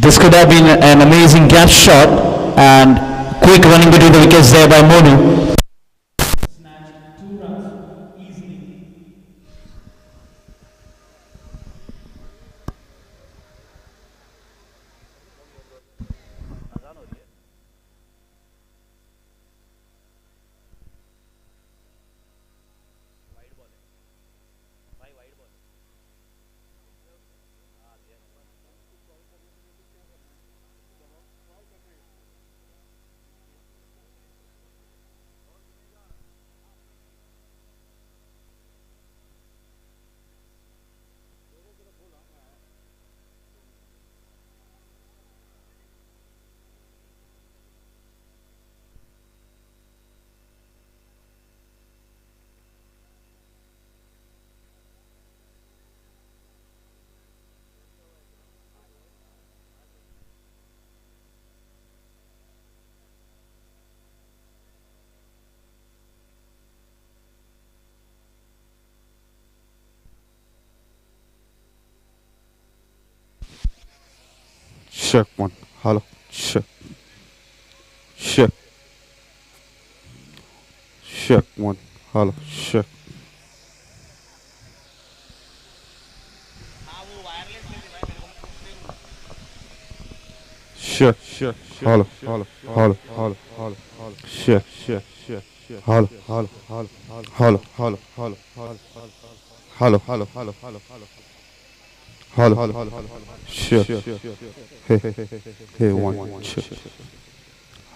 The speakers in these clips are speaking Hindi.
This could have been an amazing gap shot and quick running between the wickets there by Monu. Check one. Hello. Check. Check. Check one. Hello. Check. Check. Check. Hello. Hello. Hello. Hello. Hello. Check. Check. Check. Hello. Hello. Hello. Hello. Hello. Hello. Hello. Hello. Hello. Hello. Hello. Check. Hey, one. Check.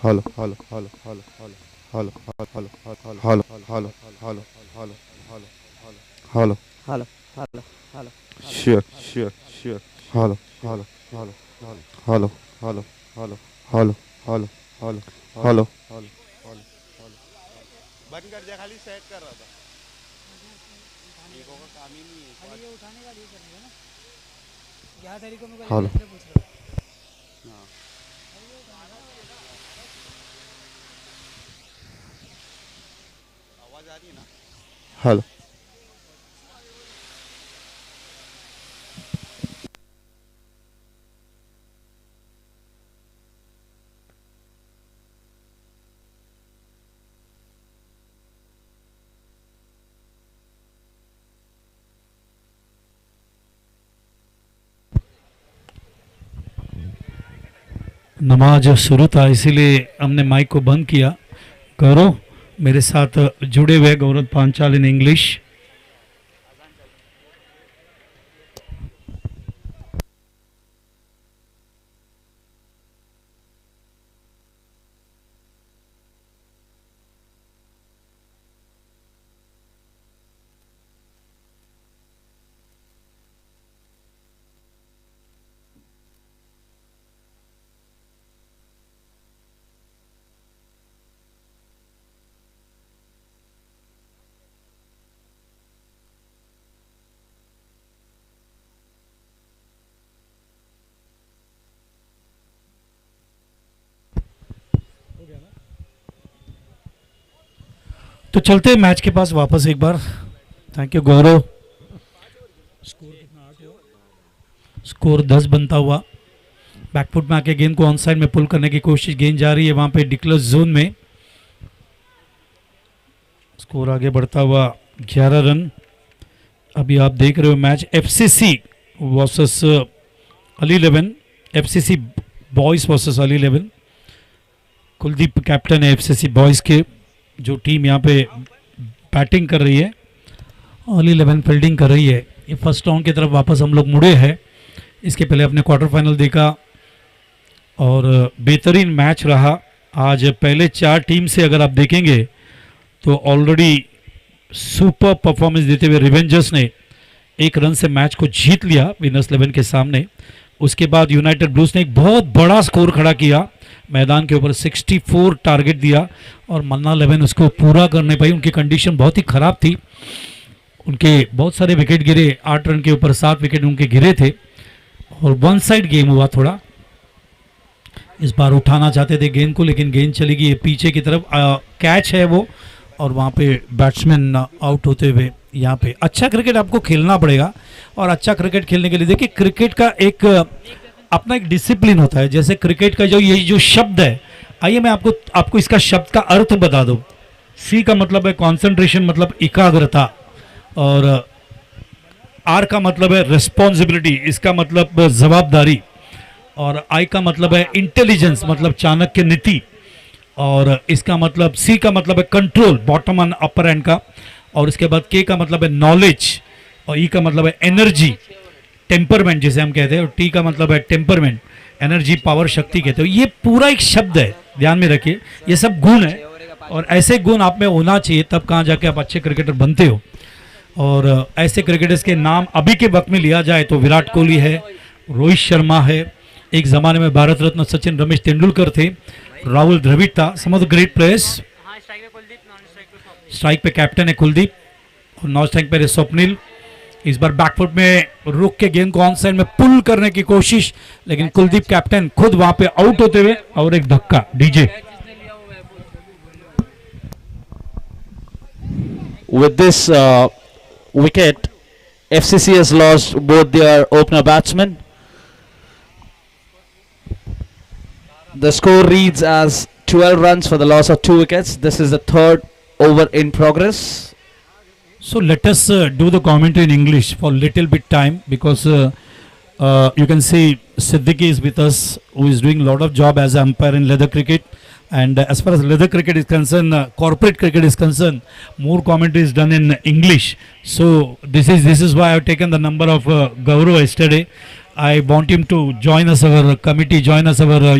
Hello. Hello. Hello. Hello. Hello. Hello. Hello. Hello. Hello. Hello. Check. Check. Hello. Hello. Hello. Hello. बंद कर दिया, खाली सेट कर रहा था। ईगो का काम ही नहीं है। खाली ये उठाने का नहीं करना है ना। 11 तारीख को मैं हेलो। इसलिए पूछ रहा हूँ। हाँ। आवाज आ रही है ना? Hello. नमाज शुरू था इसीलिए हमने माइक को बंद किया। गौरव मेरे साथ जुड़े हुए, गौरव पांचाल इन इंग्लिश। तो चलते हैं मैच के पास वापस एक बार। Thank you Gaurav. स्कोर कितना? 8 स्कोर 10 बनता हुआ। बैकफुट में आके गेंद को ऑन साइड में पुल करने की कोशिश, गेंद जा रही है वहां पे डिक्लस जोन में। स्कोर आगे बढ़ता हुआ 11 रन। अभी आप देख रहे हो match FCC versus Ali 11, FCC boys versus Ali 11। Kuldeep captain है एफसीसी बॉयज के। जो टीम यहाँ पे बैटिंग कर रही है, अली 11 फील्डिंग कर रही है। ये फर्स्ट राउंड की तरफ वापस हम लोग मुड़े हैं। इसके पहले अपने क्वार्टर फाइनल देखा और बेहतरीन मैच रहा। आज पहले 4 टीम से अगर आप देखेंगे तो ऑलरेडी सुपर परफॉर्मेंस देते हुए रिवेंजर्स ने 1 रन से मैच को जीत लिया विनर्स 11 के सामने। उसके बाद यूनाइटेड ब्लूज ने एक बहुत बड़ा स्कोर खड़ा किया मैदान के ऊपर, 64 टारगेट दिया और मन्ना 11 उसको पूरा कर नहीं पाई। उनकी कंडीशन बहुत ही ख़राब थी, उनके बहुत सारे विकेट गिरे। 8 रन के ऊपर 7 विकेट उनके गिरे थे और वन साइड गेम हुआ थोड़ा। इस बार उठाना चाहते थे गेंद को, लेकिन गेंद चली गई पीछे की तरफ। कैच है वो और वहाँ पे बैट्समैन आउट होते हुए। यहाँ पे अच्छा क्रिकेट आपको खेलना पड़ेगा और अच्छा क्रिकेट खेलने के लिए देखिए, क्रिकेट का एक अपना एक डिसिप्लिन होता है। जैसे क्रिकेट का जो ये जो शब्द है, आइए मैं आपको आपको इसका शब्द का अर्थ बता दूं। सी का मतलब है कंसंट्रेशन, मतलब एकाग्रता, और आर का मतलब है रिस्पॉन्सिबिलिटी, इसका मतलब जवाबदारी, और आई का मतलब है इंटेलिजेंस, मतलब चाणक्य नीति, और इसका मतलब सी का मतलब है control, bottom and upper and का, और इसके बाद के का मतलब है नॉलेज, और ई का मतलब है एनर्जी, टेम्परमेंट जिसे हम कहते हैं, और टी का मतलब है टेम्परमेंट, एनर्जी, पावर, शक्ति कहते हो। ये पूरा एक शब्द है, ध्यान में रखिए, ये सब गुण है, और ऐसे गुण आप में होना चाहिए, तब कहाँ जाके आप अच्छे क्रिकेटर बनते हो। और ऐसे क्रिकेटर्स के नाम अभी के वक्त में लिया जाए तो विराट कोहली है, रोहित शर्मा है, एक ज़माने में भारत रत्न सचिन रमेश तेंदुलकर थे, राहुल द्रविड़ था, some of the great players. Strike पे कैप्टन है कुलदीप, और नॉन स्ट्राइक पे है स्वप्निल। इस बार बैकफुट में रुक के गेंद को ऑन साइड में पुल करने की कोशिश, लेकिन कुलदीप कैप्टन खुद वहां पे आउट होते हुए, और एक धक्का। DJ With this wicket, FCC has lost both their opener batsmen. The score reads as 12 runs for the loss of 2 wickets. This is the third over in progress. So let us do the commentary in English for little bit time, because you can see Siddiqui is with us, who is doing a lot of job as an umpire in leather cricket. And as far as leather cricket is concerned, corporate cricket is concerned, more commentary is done in English. So this is why I have taken the number of Gaurav yesterday. I want him to join us our committee, join us our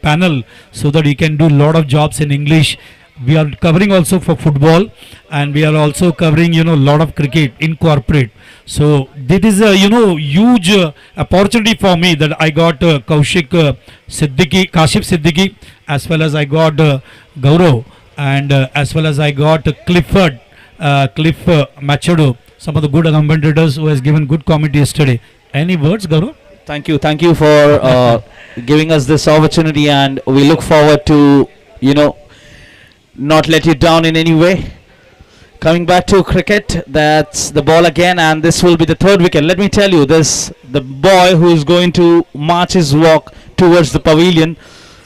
panel, so that he can do a lot of jobs in English. We are covering also for football, and we are also covering lot of cricket in corporate. So this is a huge opportunity for me, that I got Kashif Siddiqui, as well as I got Gaurav, and as well as I got Cliff Machado, some of the good commentators who has given good commentary yesterday. Any words, Gaurav? Thank you for giving us this opportunity, and we look forward to not let you down in any way. Coming back to cricket, that's the ball again, and this will be the third wicket. Let me tell you this, the boy who is going to march his walk towards the pavilion,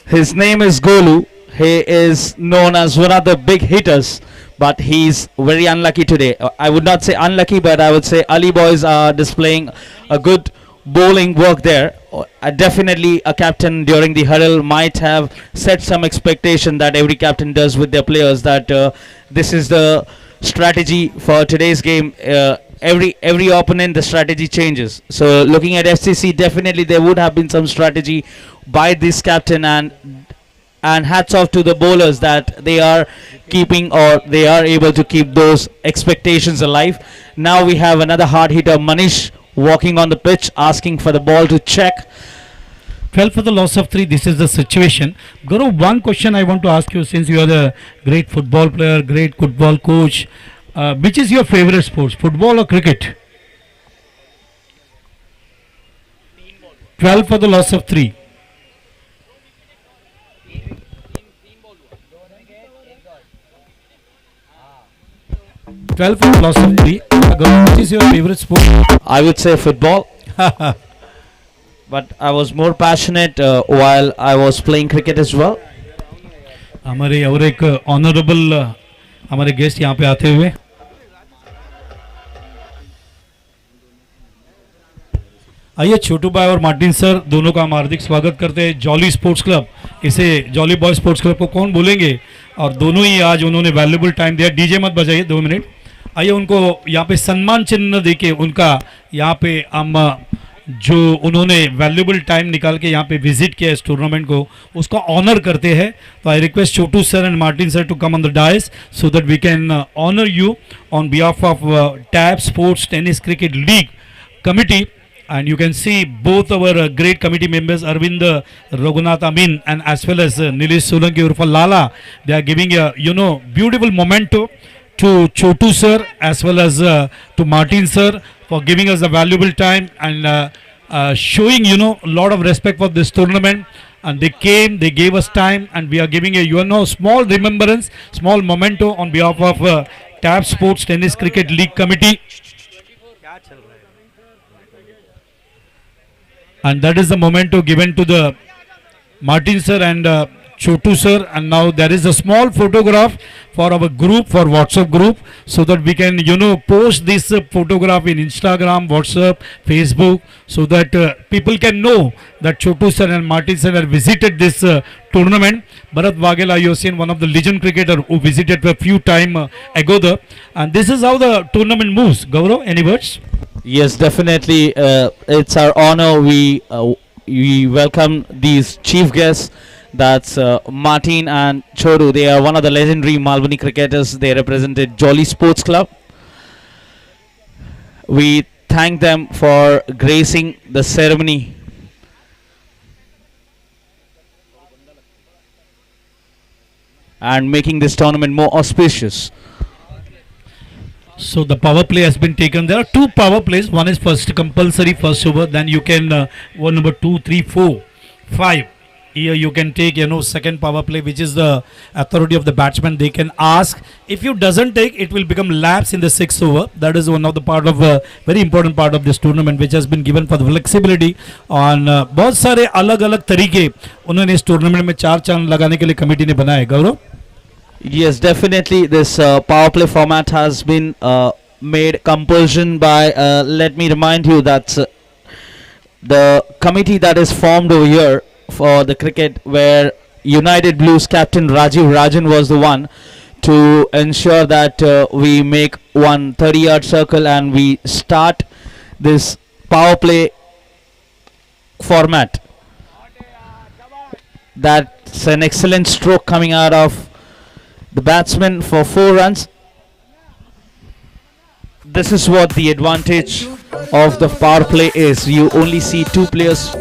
his name is Golu. He is known as one of the big hitters, but he's very unlucky today. I would not say unlucky, but I would say Ali boys are displaying a good bowling work there. Definitely a captain during the huddle might have set some expectation that every captain does with their players, that this is the strategy for today's game. Every opponent, the strategy changes. So looking at FCC, definitely there would have been some strategy by this captain, and hats off to the bowlers that they are keeping, or they are able to keep those expectations alive. Now we have another hard hitter, Manish, walking on the pitch, asking for the ball to check. 12 for the loss of 3. This is the situation. Gaurav, one question I want to ask you, since you are the great football player, great football coach, which is your favorite sports, football or cricket? 12 for the loss of 3. For the loss of 3. Gaurav, which is your favorite sport? I would say football, but I was more passionate while I was playing cricket as well. हमारे और एक ऑनरेबल हमारे गेस्ट यहाँ पे आते हुए, आइए छोटू भाई और मार्टिन सर दोनों का हम हार्दिक स्वागत करते हैं जॉली स्पोर्ट्स क्लब। इसे जॉली बॉय स्पोर्ट्स क्लब को कौन भूलेंगे, और दोनों ही आज उन्होंने वैल्यूबल टाइम दिया। डीजे मत बजाइए, 2 मिनट। आइए उनको यहाँ पे सम्मान चिन्ह देके उनका यहाँ पे हम जो उन्होंने वैल्यूबल टाइम निकाल के यहाँ पे विजिट किया इस टूर्नामेंट को, उसका ऑनर करते हैं। तो I request Chhotu sir and Martin sir to come on the dais so that we can honour you on behalf of Tab sports tennis cricket league committee. And you can see both our great committee members, Arvind Raghunath Amin and as well as Nilesh Solanki Urfa Lala. They are giving a beautiful memento to Chotu sir as well as to Martin sir for giving us a valuable time and showing a lot of respect for this tournament. And they came, they gave us time, and we are giving a small remembrance, small memento on behalf of TAB Sports Tennis Cricket League Committee. and that is the memento given to the Martin sir and Chotu sir. And now there is a small photograph for our group, for WhatsApp group, so that we can post this photograph in Instagram, WhatsApp, Facebook, so that people can know that Chotu sir and Martin sir have visited this tournament. Bharat Waghela, you have seen one of the legend cricketer who visited a few time ago there, and this is how the tournament moves. Gaurav, any words? Yes, definitely. It's our honor. We welcome these chief guests. That's Martin and Chodu. They are one of the legendary Malbani cricketers. They represented Jolly Sports Club. We thank them for gracing the ceremony. And making this tournament more auspicious. So the power play has been taken. There are two power plays. One is first compulsory first over. Then you can one number 2, 3, 4, 5. Here you can take second power play, which is the authority of the batsman. They can ask. If you doesn't take, it will become lapse in the sixth over. That is one of the part of very important part of this tournament, which has been given for the flexibility. On बहुत सारे अलग-अलग तरीके उन्होंने इस टूर्नामेंट में चार चांद लगाने के लिए कमेटी ने बनाए. गौरव. Yes, definitely. This power play format has been made compulsion by. Let me remind you that the committee that is formed over here for the cricket, where United Blues captain Rajiv Rajan was the one to ensure that we make one 30-yard circle and we start this power play format. That's an excellent stroke coming out of the batsman for 4 runs. This is what the advantage of the power play is. You only see 2 players.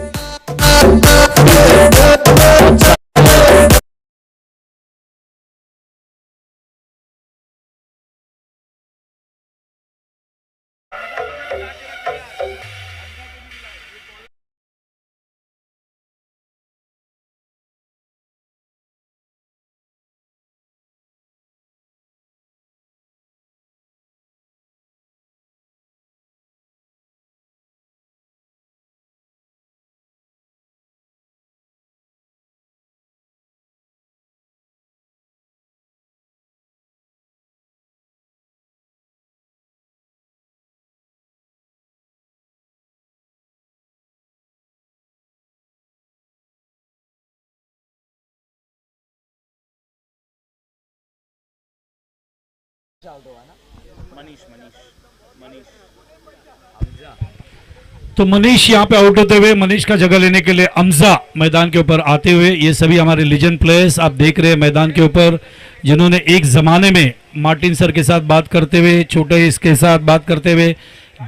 तो मनीष यहाँ पे आउट होते हुए मनीष का जगह लेने के लिए अमजा मैदान के ऊपर आते हुए, ये सभी हमारे लीजेंड प्लेयर्स आप देख रहे हैं मैदान के ऊपर, जिन्होंने एक ज़माने में मार्टिन सर के साथ बात करते हुए, छोटे इसके साथ बात करते हुए,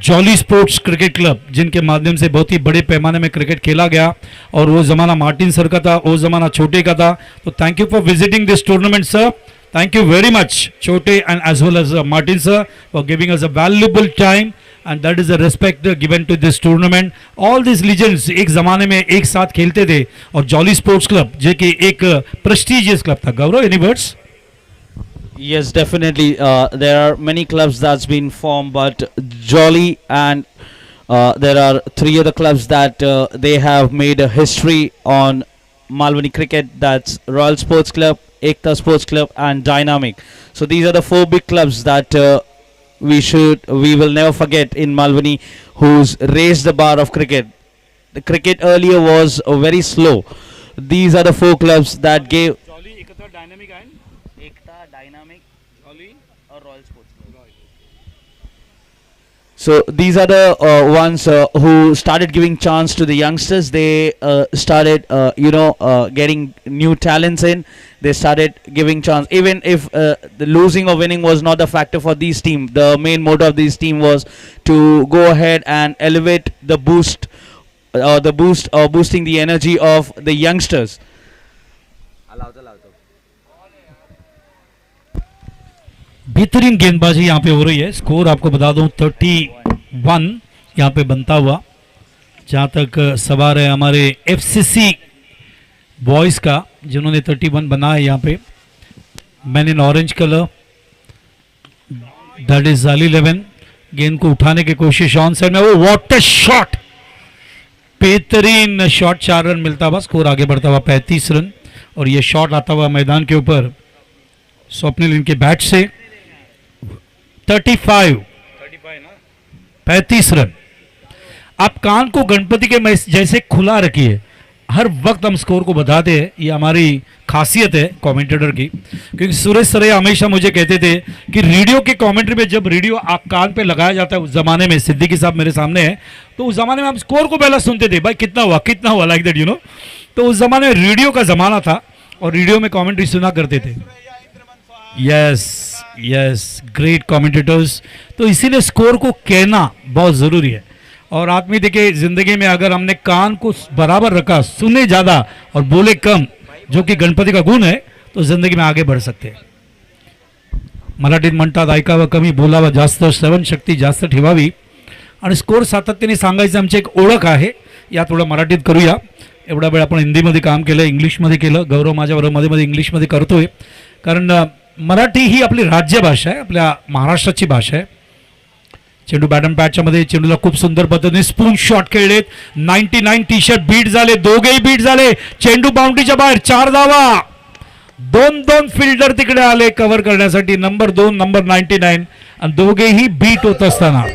जॉली स्पोर्ट्स क्रिकेट क्लब जिनके माध्यम से बहुत ही बड़े पैमाने में क्रिकेट खेला गया, और वो ज़माना मार्टिन सर का था, वो ज़माना छोटे का था. तो thank you for visiting this tournament sir. Thank you very much, Chote, and as well as Martin sir, for giving us a valuable time, and that is the respect given to this tournament. All these legends एक ज़माने में एक साथ खेलते थे, और जॉली स्पोर्ट्स क्लब जो कि एक prestigious क्लब था. गौरव, any words? Yes, definitely. There are many clubs that's been formed, but Jolly and there are 3 other clubs that they have made a history on Malbani cricket. That's Royal Sports Club, Ekta Sports Club and Dynamic. So these are the 4 big clubs that we will never forget in Malbani, who's raised the bar of cricket. The cricket earlier was very slow. These are the 4 clubs that gave Jolly, Ekta, Dynamic and Ekta, Dynamic, Jolly or Royal Sports Club. So these are the ones who started giving chance to the youngsters. They started, getting new talents in. They started giving chance. Even if the losing or winning was not a factor for these team, the main motto of this team was to go ahead and elevate the boosting the energy of the youngsters. बेहतरीन गेंदबाजी यहाँ पे हो रही है. स्कोर आपको बता दूं 31 यहाँ पे बनता हुआ, जहाँ तक सवार है हमारे एफसीसी बॉयज़ का, जिन्होंने 31 बना है. यहाँ पे man in orange colour, that is Ali 11. गेंद को उठाने की कोशिश ऑन साइड में, वो व्हाट अ शॉट, बेहतरीन शॉट, 4 रन मिलता हुआ, स्कोर आगे बढ़ता हुआ 35 रन। और ये शॉट आता हुआ मैदान के ऊपर स्वप्निल इनके बैट से 35 रन। आप कान को गणपति के जैसे खुला रखिए, हर वक्त हम स्कोर को बताते हैं, ये हमारी खासियत है कमेंटेटर की। क्योंकि सुरेश सरैया हमेशा मुझे कहते थे कि रेडियो के कमेंट्री में जब रेडियो आप कान पे लगाया जाता है, उस जमाने में सिद्दीकी साहब मेरे सामने है, तो उस जमाने में हम स्कोर को पहला सुनते थे, भाई कितना हुआ लाइक दैट, यू नो। तो उस जमाने में रेडियो का जमाना था और रेडियो में कमेंट्री सुना करते थे। Yes, great commentators. तो इसीलिए स्कोर को कहना बहुत जरूरी है। और आदमी देखिए, जिंदगी में अगर हमने कान को बराबर रखा, सुने ज्यादा और बोले कम, जो कि गणपति का गुण है, तो जिंदगी में आगे बढ़ सकते हैं। मराठीत म्हणतात ऐकावं कमी, बोलावं जास्त, श्रवण शक्ती जास्त ठेवावी आणि स्कोर सातत्याने सांगायचं आमची एक ओळख आहे। या थोडं मराठीत करूया। एवढा वेळ आपण हिंदीमध्ये काम केलं, इंग्लिशमध्ये केलं, गौरव माझ्याबरोबर मध्ये मध्ये इंग्लिशमध्ये करतोय, कारण मराठी ही आपली राज्यभाषा आहे, आपल्या महाराष्ट्राची भाषा आहे। चेंडू बॅटन पॅचच्या मध्ये चेंडूला खूप सुंदर पद्धतीने स्पून शॉट खेळलेत, 99 टी शर्ट बीट झाले, दोघेही बीट झाले, चेंडू बाउंड्रीच्या बाहेर, 4 धावा, 2 फिल्डर तिकडे आले कव्हर करण्यासाठी, नंबर 2 नंबर 99, आणि दोघेही बीट होत असताना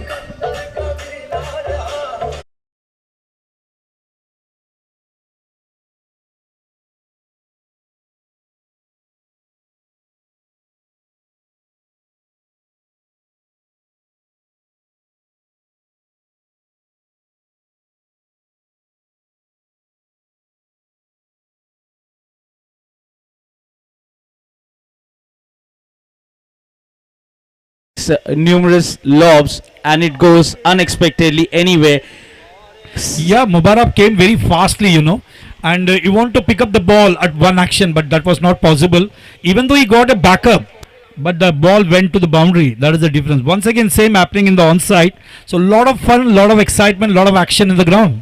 numerous lobs and it goes unexpectedly anyway. Yeah, Mubarak came very fastly, you know, and you want to pick up the ball at one action, but that was not possible. Even though he got a backup, but the ball went to the boundary. That is the difference. Once again, same happening in the onside. So, lot of fun, lot of excitement, lot of action in the ground.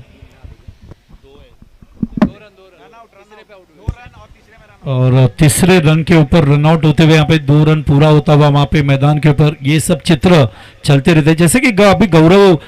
और तीसरे रन के ऊपर रन आउट होते हुए यहाँ पे 2 रन पूरा होता हुआ वहाँ पे मैदान के ऊपर ये सब चित्र चलते रहते हैं। जैसे कि अभी गौरव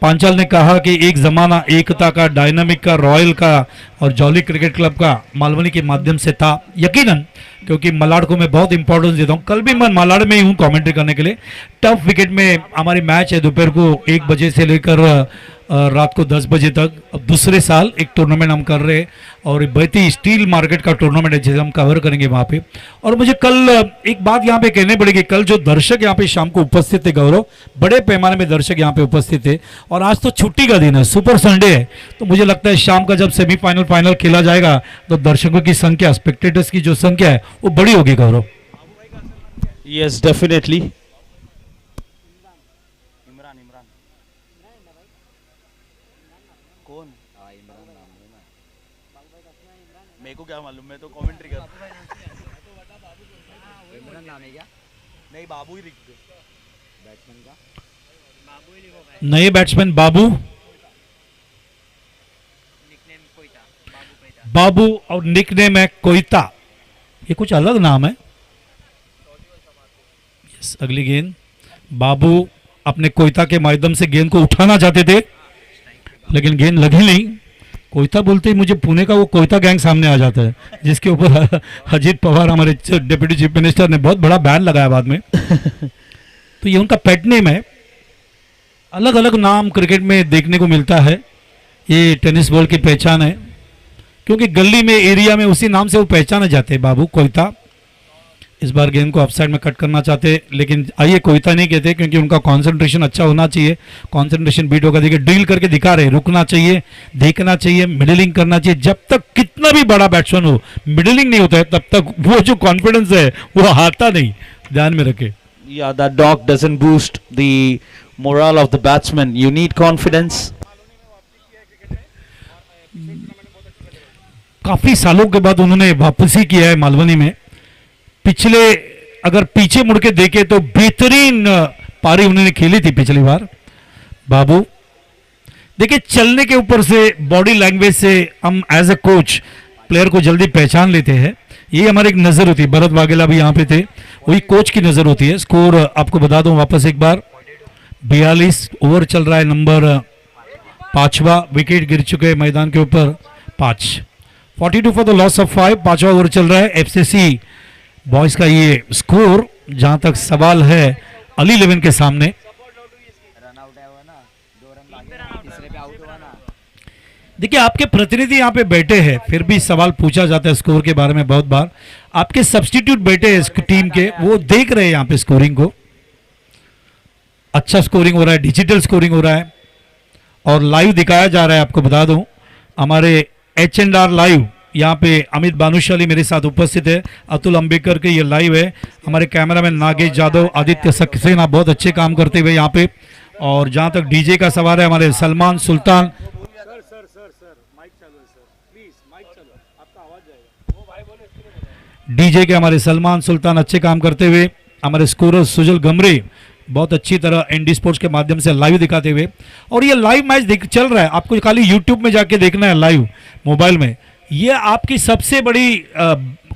पांचाल ने कहा कि एक जमाना एकता का, डायनामिक का, रॉयल का और जॉली क्रिकेट क्लब का मालवनी के माध्यम से था। यकीनन, क्योंकि मलाड को मैं बहुत इंपॉर्टेंस देता हूँ। कल भी मैं मलाड में ही हूँ कमेंट्री करने के लिए। टफ विकेट में हमारी मैच है दोपहर को 1 बजे से लेकर रात को 10 बजे तक। अब दूसरे साल एक टूर्नामेंट हम कर रहे हैं और बहती स्टील मार्केट का टूर्नामेंट है जिसे हम कवर करेंगे वहाँ पे। और मुझे कल एक बात यहाँ पे कहनी पड़ेगी, कल जो दर्शक यहाँ पे शाम को उपस्थित थे गौरव, बड़े पैमाने में दर्शक यहाँ पे उपस्थित थे और आज तो छुट्टी का दिन है, सुपर संडे है। तो मुझे लगता है शाम का जब सेमीफाइनल फाइनल खेला जाएगा तो दर्शकों की संख्या, स्पेक्टेटर्स की जो संख्या है वो बड़ी होगी गौरव। Yes, definitely. कौन? मेरे को क्या मालूम, मैं तो कमेंट्री कर। इमरान नाम है क्या? नहीं, बाबू ही लिख दो बैट्समैन का। नए बैट्समैन बाबू, बाबू और निकनेम है कोयता। ये कुछ अलग नाम है। यस, अगली गेंद बाबू अपने कोयता के माध्यम से गेंद को उठाना चाहते थे लेकिन गेंद लगी नहीं। कोयता बोलते ही मुझे पुणे का वो कोयता गैंग सामने आ जाता है जिसके ऊपर अजीत पवार हमारे डिप्टी चीफ मिनिस्टर ने बहुत बड़ा बैन लगाया बाद में। तो ये उनका पेट नेम है। अलग अलग नाम क्रिकेट में देखने को मिलता है। ये टेनिस बॉल की पहचान है क्योंकि गली में, एरिया में उसी नाम से वो पहचाने जाते हैं, बाबू कोयता। इस बार गेंद को ऑफसाइड में कट करना चाहते, लेकिन आइए कोयता नहीं कहते क्योंकि उनका कंसंट्रेशन अच्छा होना चाहिए। कंसंट्रेशन बीट होगा, देखिए ड्रिल करके दिखा रहे, रुकना चाहिए, देखना चाहिए, मिडलिंग करना चाहिए। जब तक कितना भी बड़ा बैट्समैन हो, मिडलिंग नहीं होता है तब तक वो जो कॉन्फिडेंस है वो आता नहीं, ध्यान में रखे। Yeah, that dog doesn't boost the morale of the batsman. You need confidence. काफी सालों के बाद उन्होंने वापसी किया है मालवनी में। पिछले अगर पीछे मुड़ के देखे तो बेहतरीन पारी उन्होंने खेली थी पिछली बार। बाबू देखिए, चलने के ऊपर से, बॉडी लैंग्वेज से हम एज ए कोच प्लेयर को जल्दी पहचान लेते हैं। ये हमारी एक नजर होती है। भरत वाघेला भी यहाँ पे थे, वही कोच की नजर होती है। स्कोर आपको बता दूं वापस एक बार, 42 ओवर चल रहा है, नंबर पांचवा विकेट गिर चुके हैं मैदान के ऊपर 5 42 फॉर द लॉस ऑफ 5 पांचवा ओवर चल रहा है एफसीसी बॉयज का ये स्कोर जहां तक सवाल है अली 11 के सामने देखिए आपके प्रतिनिधि यहाँ पे बैठे हैं फिर भी सवाल पूछा जाता है स्कोर के बारे में बहुत बार आपके सब्स्टिट्यूट बैठे हैं इस टीम के वो देख रहे हैं यहाँ पे स्कोरिंग को अच्छा स्कोरिंग हो रहा है डिजिटल स्कोरिंग हो रहा है और लाइव दिखाया जा रहा है आपको बता दूं हमारे H&R लाइव यहाँ पे अमित भानुशाली मेरे साथ उपस्थित है अतुल अंबेकर के ये लाइव है हमारे कैमरामैन नागेश जादव आदित्य सक्सेना बहुत अच्छे काम करते हुए यहाँ पे और जहाँ तक डीजे का सवाल है हमारे सलमान सुल्तान डीजे के हमारे सलमान सुल्तान अच्छे काम करते हुए हमारे स्कोरर सुजल गमरे बहुत अच्छी तरह एनडी स्पोर्ट्स के माध्यम से लाइव दिखाते हुए और ये लाइव मैच चल रहा है आपको खाली यूट्यूब में जाके देखना है लाइव मोबाइल में ये आपकी सबसे बड़ी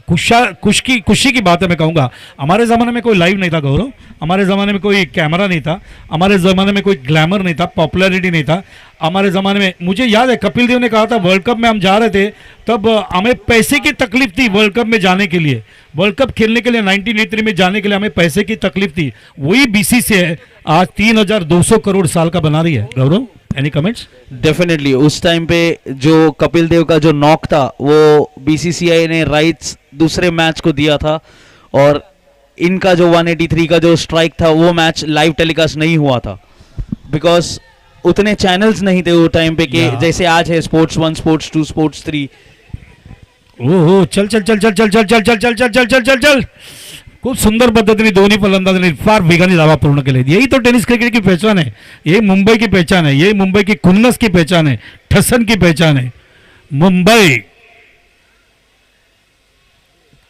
खुशी की बात है मैं कहूँगा हमारे ज़माने में कोई लाइव नहीं था गौरव हमारे ज़माने में कोई कैमरा नहीं था हमारे ज़माने में कोई ग्लैमर नहीं था पॉपुलैरिटी नहीं था हमारे ज़माने में मुझे याद है कपिल देव ने कहा था वर्ल्ड कप में हम जा रहे थे तब हमें पैसे की तकलीफ थी वर्ल्ड कप में जाने के लिए वर्ल्ड कप खेलने के लिए 1983 में जाने के लिए हमें पैसे की तकलीफ थी वही बीसीसी है आज 3,200 करोड़ साल का बना रही है गौरव एनी कमेंट्स डेफिनेटली उस टाइम पे जो कपिल देव का जो नॉक था वो बीसीसीआई ने राइट्स दूसरे मैच को दिया था और इनका जो 183 का जो स्ट्राइक था वो मैच लाइव टेलीकास्ट नहीं हुआ था बिकॉज उतने चैनल्स नहीं थे वो टाइम पे कि जैसे आज है स्पोर्ट्स 1 स्पोर्ट्स 2 स्पोर्ट्स 3 ओहो चल चल चल चल चल चल चल चल चल चल चल चल चल चल खूप सुंदर पद्धतीने दोन्ही फलंदाजांनी फार वेगाने धावा पूर्ण केले यही तो टेनिस क्रिकेट की पहचान है यही मुंबई की पहचान है यही मुंबई की खुन्नस की पहचान है ठसन की पहचान है मुंबई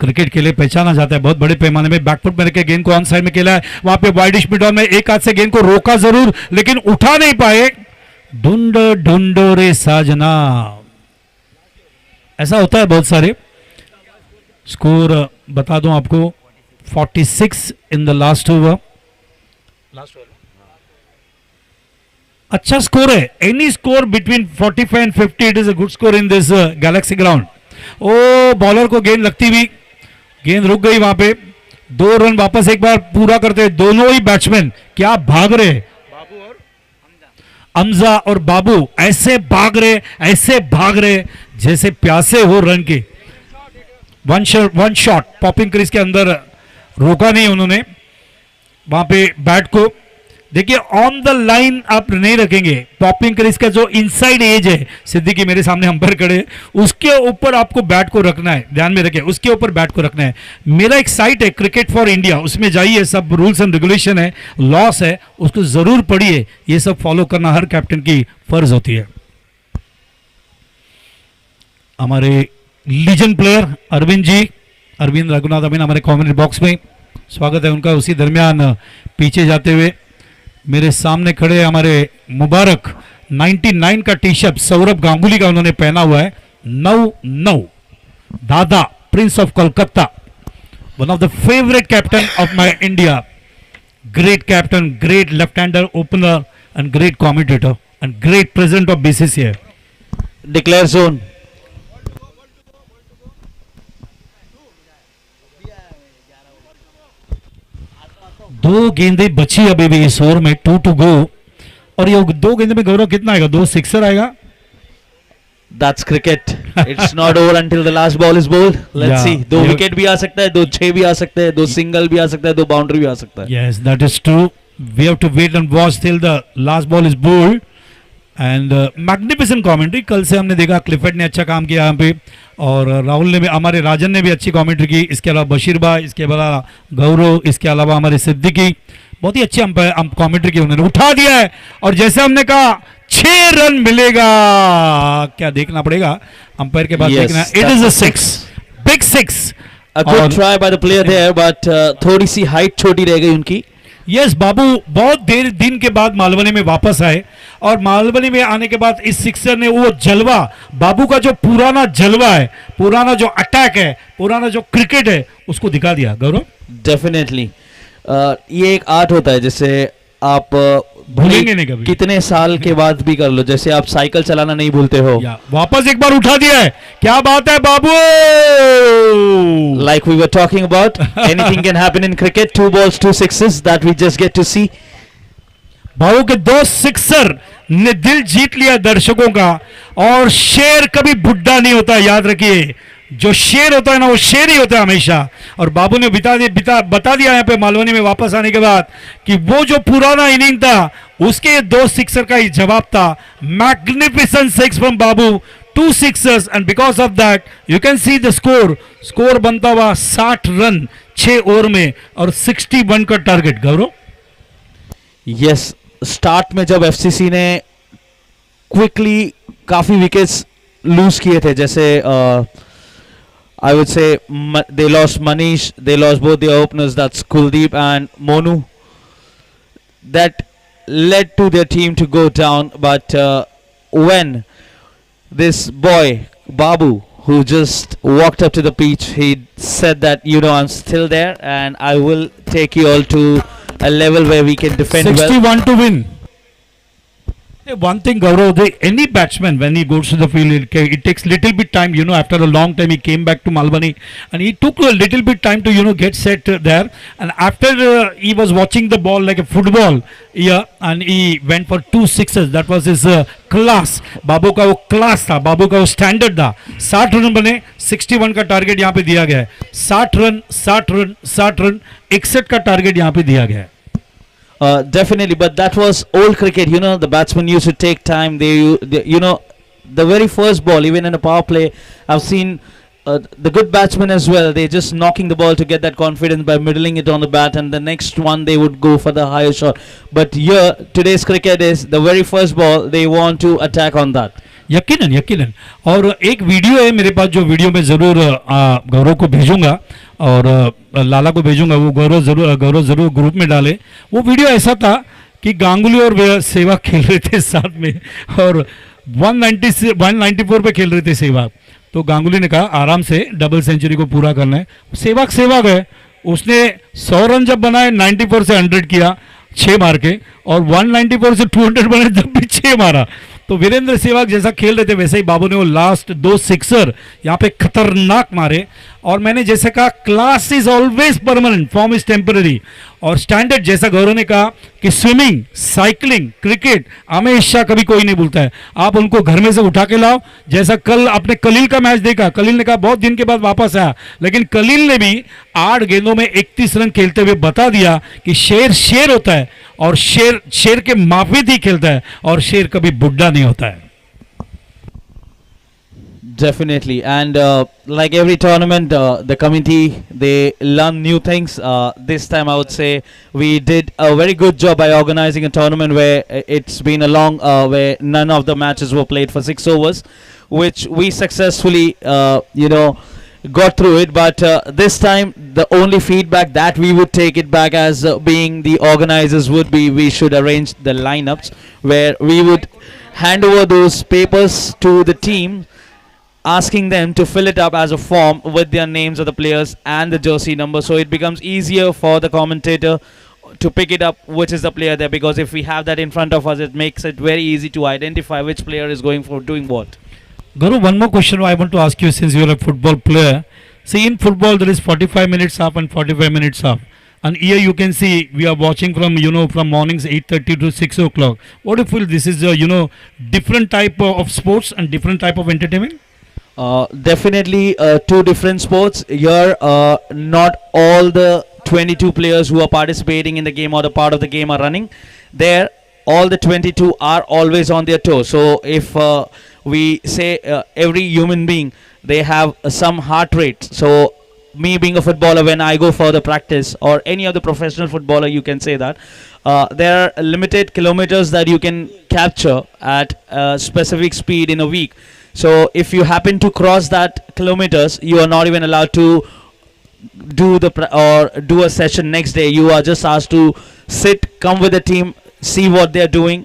क्रिकेट के लिए पहचाना जाता है बहुत बड़े पैमाने में बैकफुट में रखे गेंद को ऑन साइड में खेला है वहां पे वाइडिश मिड ऑन में एक हाथ से गेंद को रोका जरूर लेकिन उठा नहीं पाए ढूंढो ढूंढो रे साजना ऐसा होता है बहुत सारे स्कोर बता दूं आपको 46 इन द लास्ट ओवर अच्छा स्कोर है any score between 45 and 50 it is a good score in this Galaxy ground ओ बॉलर को गेंद लगती हुई गेंद रुक गई वहां पे 2 रन वापस एक बार पूरा करते दोनों ही बैट्समैन क्या भाग रहे हमजा और बाबू ऐसे भाग रहे जैसे प्यासे हो रन के वन शॉट पॉपिंग क्रीज के अंदर रोका नहीं उन्होंने वहां पे बैट को देखिए ऑन द लाइन आप नहीं रखेंगे पॉपिंग क्रीज का जो इनसाइड एज है सिद्दीकी मेरे सामने अंपायर खड़े उसके ऊपर आपको बैट को रखना है ध्यान में रखें उसके ऊपर बैट को रखना है मेरा एक साइट है क्रिकेट फॉर इंडिया उसमें जाइए सब रूल्स एंड रेगुलेशन है लॉस है उसको जरूर पढ़िए ये सब फॉलो करना हर कैप्टन की फर्ज होती है हमारे लीजेंड प्लेयर अरविंद रघुनाथ अमीन हमारे कमेंट्री बॉक्स में स्वागत है उनका उसी दरमियान पीछे जाते हुए मेरे सामने खड़े हमारे मुबारक 99 का टी शर्ट सौरभ गांगुली का उन्होंने पहना हुआ है 9 Dada prince of Kolkata one of the favourite captain of my India great captain great left hander opener and great commentator and great president of BCCI declare जोन दो गेंदें बची अभी भी इस ओवर में 2 to go और ये 2 गेंदे में गौरव कितना आएगा 2 सिक्सर आएगा That's cricket. It's not over until the last ball is bowled. Let's see. 2 wicket भी आ सकता है 2 6 भी आ सकते हैं 2 सिंगल भी आ सकता है 2 बाउंड्री भी आ सकता है Yes, that is true. We have to wait and watch till the last ball is bowled. And magnificent commentary कल से हमने देखा क्लिफर्ड ने अच्छा काम किया यहाँ पे और राहुल ने भी हमारे राजन ने भी अच्छी कमेंट्री की इसके अलावा बशीर भाई इसके अलावा गौरव इसके अलावा हमारे सिद्दीकी बहुत ही अच्छी कमेंट्री की उन्होंने उठा दिया है और जैसे हमने कहा 6 रन मिलेगा क्या देखना पड़ेगा अंपायर के बाद देखना it is a 6 big 6 A good try by the player there but थोड़ी सी हाइट छोटी रह गई उनकी यस बाबू बहुत देर दिन के बाद मालवनी में वापस आए और मालवनी में आने के बाद इस सिक्सर ने वो जलवा बाबू का जो पुराना जलवा है पुराना जो अटैक है पुराना जो क्रिकेट है उसको दिखा दिया गौरव डेफिनेटली ये एक आर्ट होता है जिससे आप भूलेंगे नहीं कभी। कितने साल के बाद भी कर लो, जैसे आप साइकिल चलाना नहीं भूलते हो, या वापस एक बार उठा दिया है, क्या बात है बाबू। like we were talking about. Anything can happen in cricket. 2 balls 2 sixes that we just get to see. बाबू के 2 सिक्सर ने दिल जीत लिया दर्शकों का। और शेर कभी बुढ़ा नहीं होता, याद रखिए, जो शेर होता है ना वो शेर ही होता है हमेशा। और बाबू ने बता दिया यहाँ पे मालवनी में वापस आने के बाद कि वो जो पुराना इनिंग था उसके ये 2 सिक्सर का ही जवाब था। Magnificent 6 from Babu, 2 Sixers, and because of that you can see the score बनता हुआ 60 रन 6 ओवर में और 61 का टारगेट। गौरव, यस, स्टार्ट में जब एफसीसी ने क्विकली काफी विकेट्स लूज किए थे, जैसे I would say they lost Manish, they lost both their openers, that's Kuldeep and Monu. That led to their team to go down. But when this boy, Babu, who just walked up to the pitch, he said that, you know, I'm still there and I will take you all to a level where we can defend well. 61 to win. One thing, Gaurav, any batsman when he goes to the field, it takes little bit time. You know, after a long time, he came back to Malbani, and he took a little bit time to, you know, get set there. And after he was watching the ball like a football, yeah, and he went for 2 sixes. That was his class. बाबू का वो क्लास था, बाबू का वो स्टैंडर्ड था। 60 रन बने, 61 का टारगेट यहाँ पे दिया गया है। 60 रन 61 का टारगेट यहाँ पे दिया गया है। Definitely, but that was old cricket. You know, the batsmen used to take time. They, you know, the very first ball, even in a power play, I've seen the good batsmen as well. They're just knocking the ball to get that confidence by middling it on the bat, and the next one they would go for the higher shot. But here, today's cricket is the very first ball, they want to attack on that. यकीनन यकीनन। और एक वीडियो है मेरे पास, जो वीडियो में ज़रूर गौरव को भेजूंगा और लाला को भेजूंगा, वो गौरव ज़रूर ग्रुप में डाले। वो वीडियो ऐसा था कि गांगुली और सहवाग खेल रहे थे साथ में, और 194 पे खेल रहे थे सहवाग। तो गांगुली ने कहा आराम से डबल सेंचुरी को पूरा करना है। सहवाग है, उसने 100 रन जब बनाए 94 से 100 किया 6 मार के, और 194 से 200 बनाए जब भी 6 मारा। तो वीरेंद्र सहवाग जैसा खेल रहे थे वैसे ही बाबू ने वो लास्ट 2 सिक्सर यहाँ पे खतरनाक मारे। और मैंने जैसे कहा, class is always permanent, form is temporary. और स्टैंडर्ड, जैसा गौरव ने कहा कि स्विमिंग, साइकिलिंग, क्रिकेट हमेशा कभी कोई नहीं भूलता है। आप उनको घर में से उठा के लाओ, जैसा कल आपने कलील का मैच देखा, कलील ने कहा बहुत दिन के बाद वापस आया, लेकिन कलील ने भी 8 गेंदों में 31 रन खेलते हुए बता दिया कि शेर होता है, और शेर के माफिक ही खेलता है, और शेर कभी बुढ़ा नहीं होता है। Definitely, and like every tournament, the committee, they learn new things. This time I would say we did a very good job by organizing a tournament where it's been a long, where none of the matches were played for 6 overs, which we successfully, you know, got through it. But this time the only feedback that we would take it back as being the organizers would be, we should arrange the lineups where we would hand over those papers to the team, asking them to fill it up as a form with their names of the players and the jersey number, so it becomes easier for the commentator to pick it up which is the player there, because if we have that in front of us, it makes it very easy to identify which player is going for doing what. Gaurav, one more question I want to ask you, since you are a football player. See, in football there is 45 minutes off and 45 minutes off, and here you can see we are watching from, you know, from mornings 8:30 to 6 o'clock. What do you feel this is you know, different type of sports and different type of entertainment? Definitely 2 different sports. Here not all the 22 players who are participating in the game or the part of the game are running. There all the 22 are always on their toes. So if we say every human being, they have some heart rate. So me being a footballer, when I go for the practice, or any other professional footballer, you can say that there are limited kilometers that you can capture at a specific speed in a week. So if you happen to cross that kilometers, you are not even allowed to do a session next day. You are just asked to sit, come with the team, see what they are doing,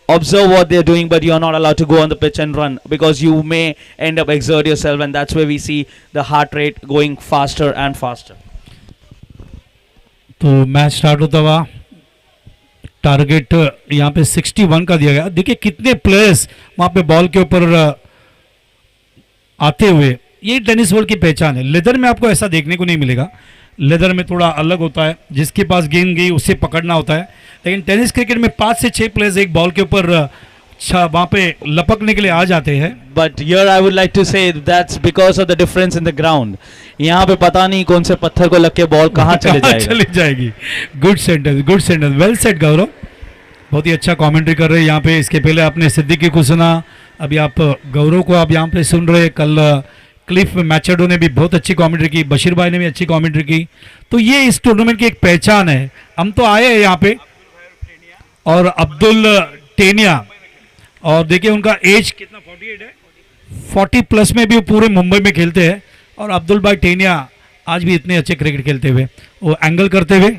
observe what they are doing, but you are not allowed to go on the pitch and run, because you may end up exert yourself, and that's where we see the heart rate going faster and faster. तो मैच स्टार्ट होता हुआ टारगेट यहाँ पे 61 का दिया गया। देखिए कितने प्लेयर्स वहाँ पे बॉल के ऊपर आते हुए, ये टेनिस वर्ल्ड की पहचान है। लेदर में आपको ऐसा देखने को नहीं मिलेगा, लेदर में थोड़ा अलग होता है, जिसके पास गेंद गई उससे पकड़ना होता है। लेकिन टेनिस क्रिकेट में 5 से 6 प्लेयर्स एक बॉल के ऊपर वहाँ पे लपकने के लिए आ जाते हैं। But here I would like to say that's because of the difference in the ground. यहाँ पे पता नहीं कौन से पत्थर को लग के बॉल कहाँ चले जाएगी। गुड सेंटेंस, वेल सेड गौरव, बहुत ही अच्छा कमेंट्री कर रहे हैं यहाँ पे। इसके पहले आपने सिद्दीकी को सुना, अभी आप गौरव को आप यहाँ पे सुन रहे। कल क्लिफ मैचेडो ने भी बहुत अच्छी कमेंट्री की, बशीर भाई ने भी अच्छी कमेंट्री की। तो ये इस टूर्नामेंट की एक पहचान है। हम तो आए हैं यहाँ पे, और अब्दुल टेनिया, और देखिए उनका एज कितना 48 है, 40 प्लस में भी वो पूरे मुंबई में खेलते हैं। और अब्दुल भाई टेनिया आज भी इतने अच्छे क्रिकेट खेलते हुए, वो एंगल करते हुए,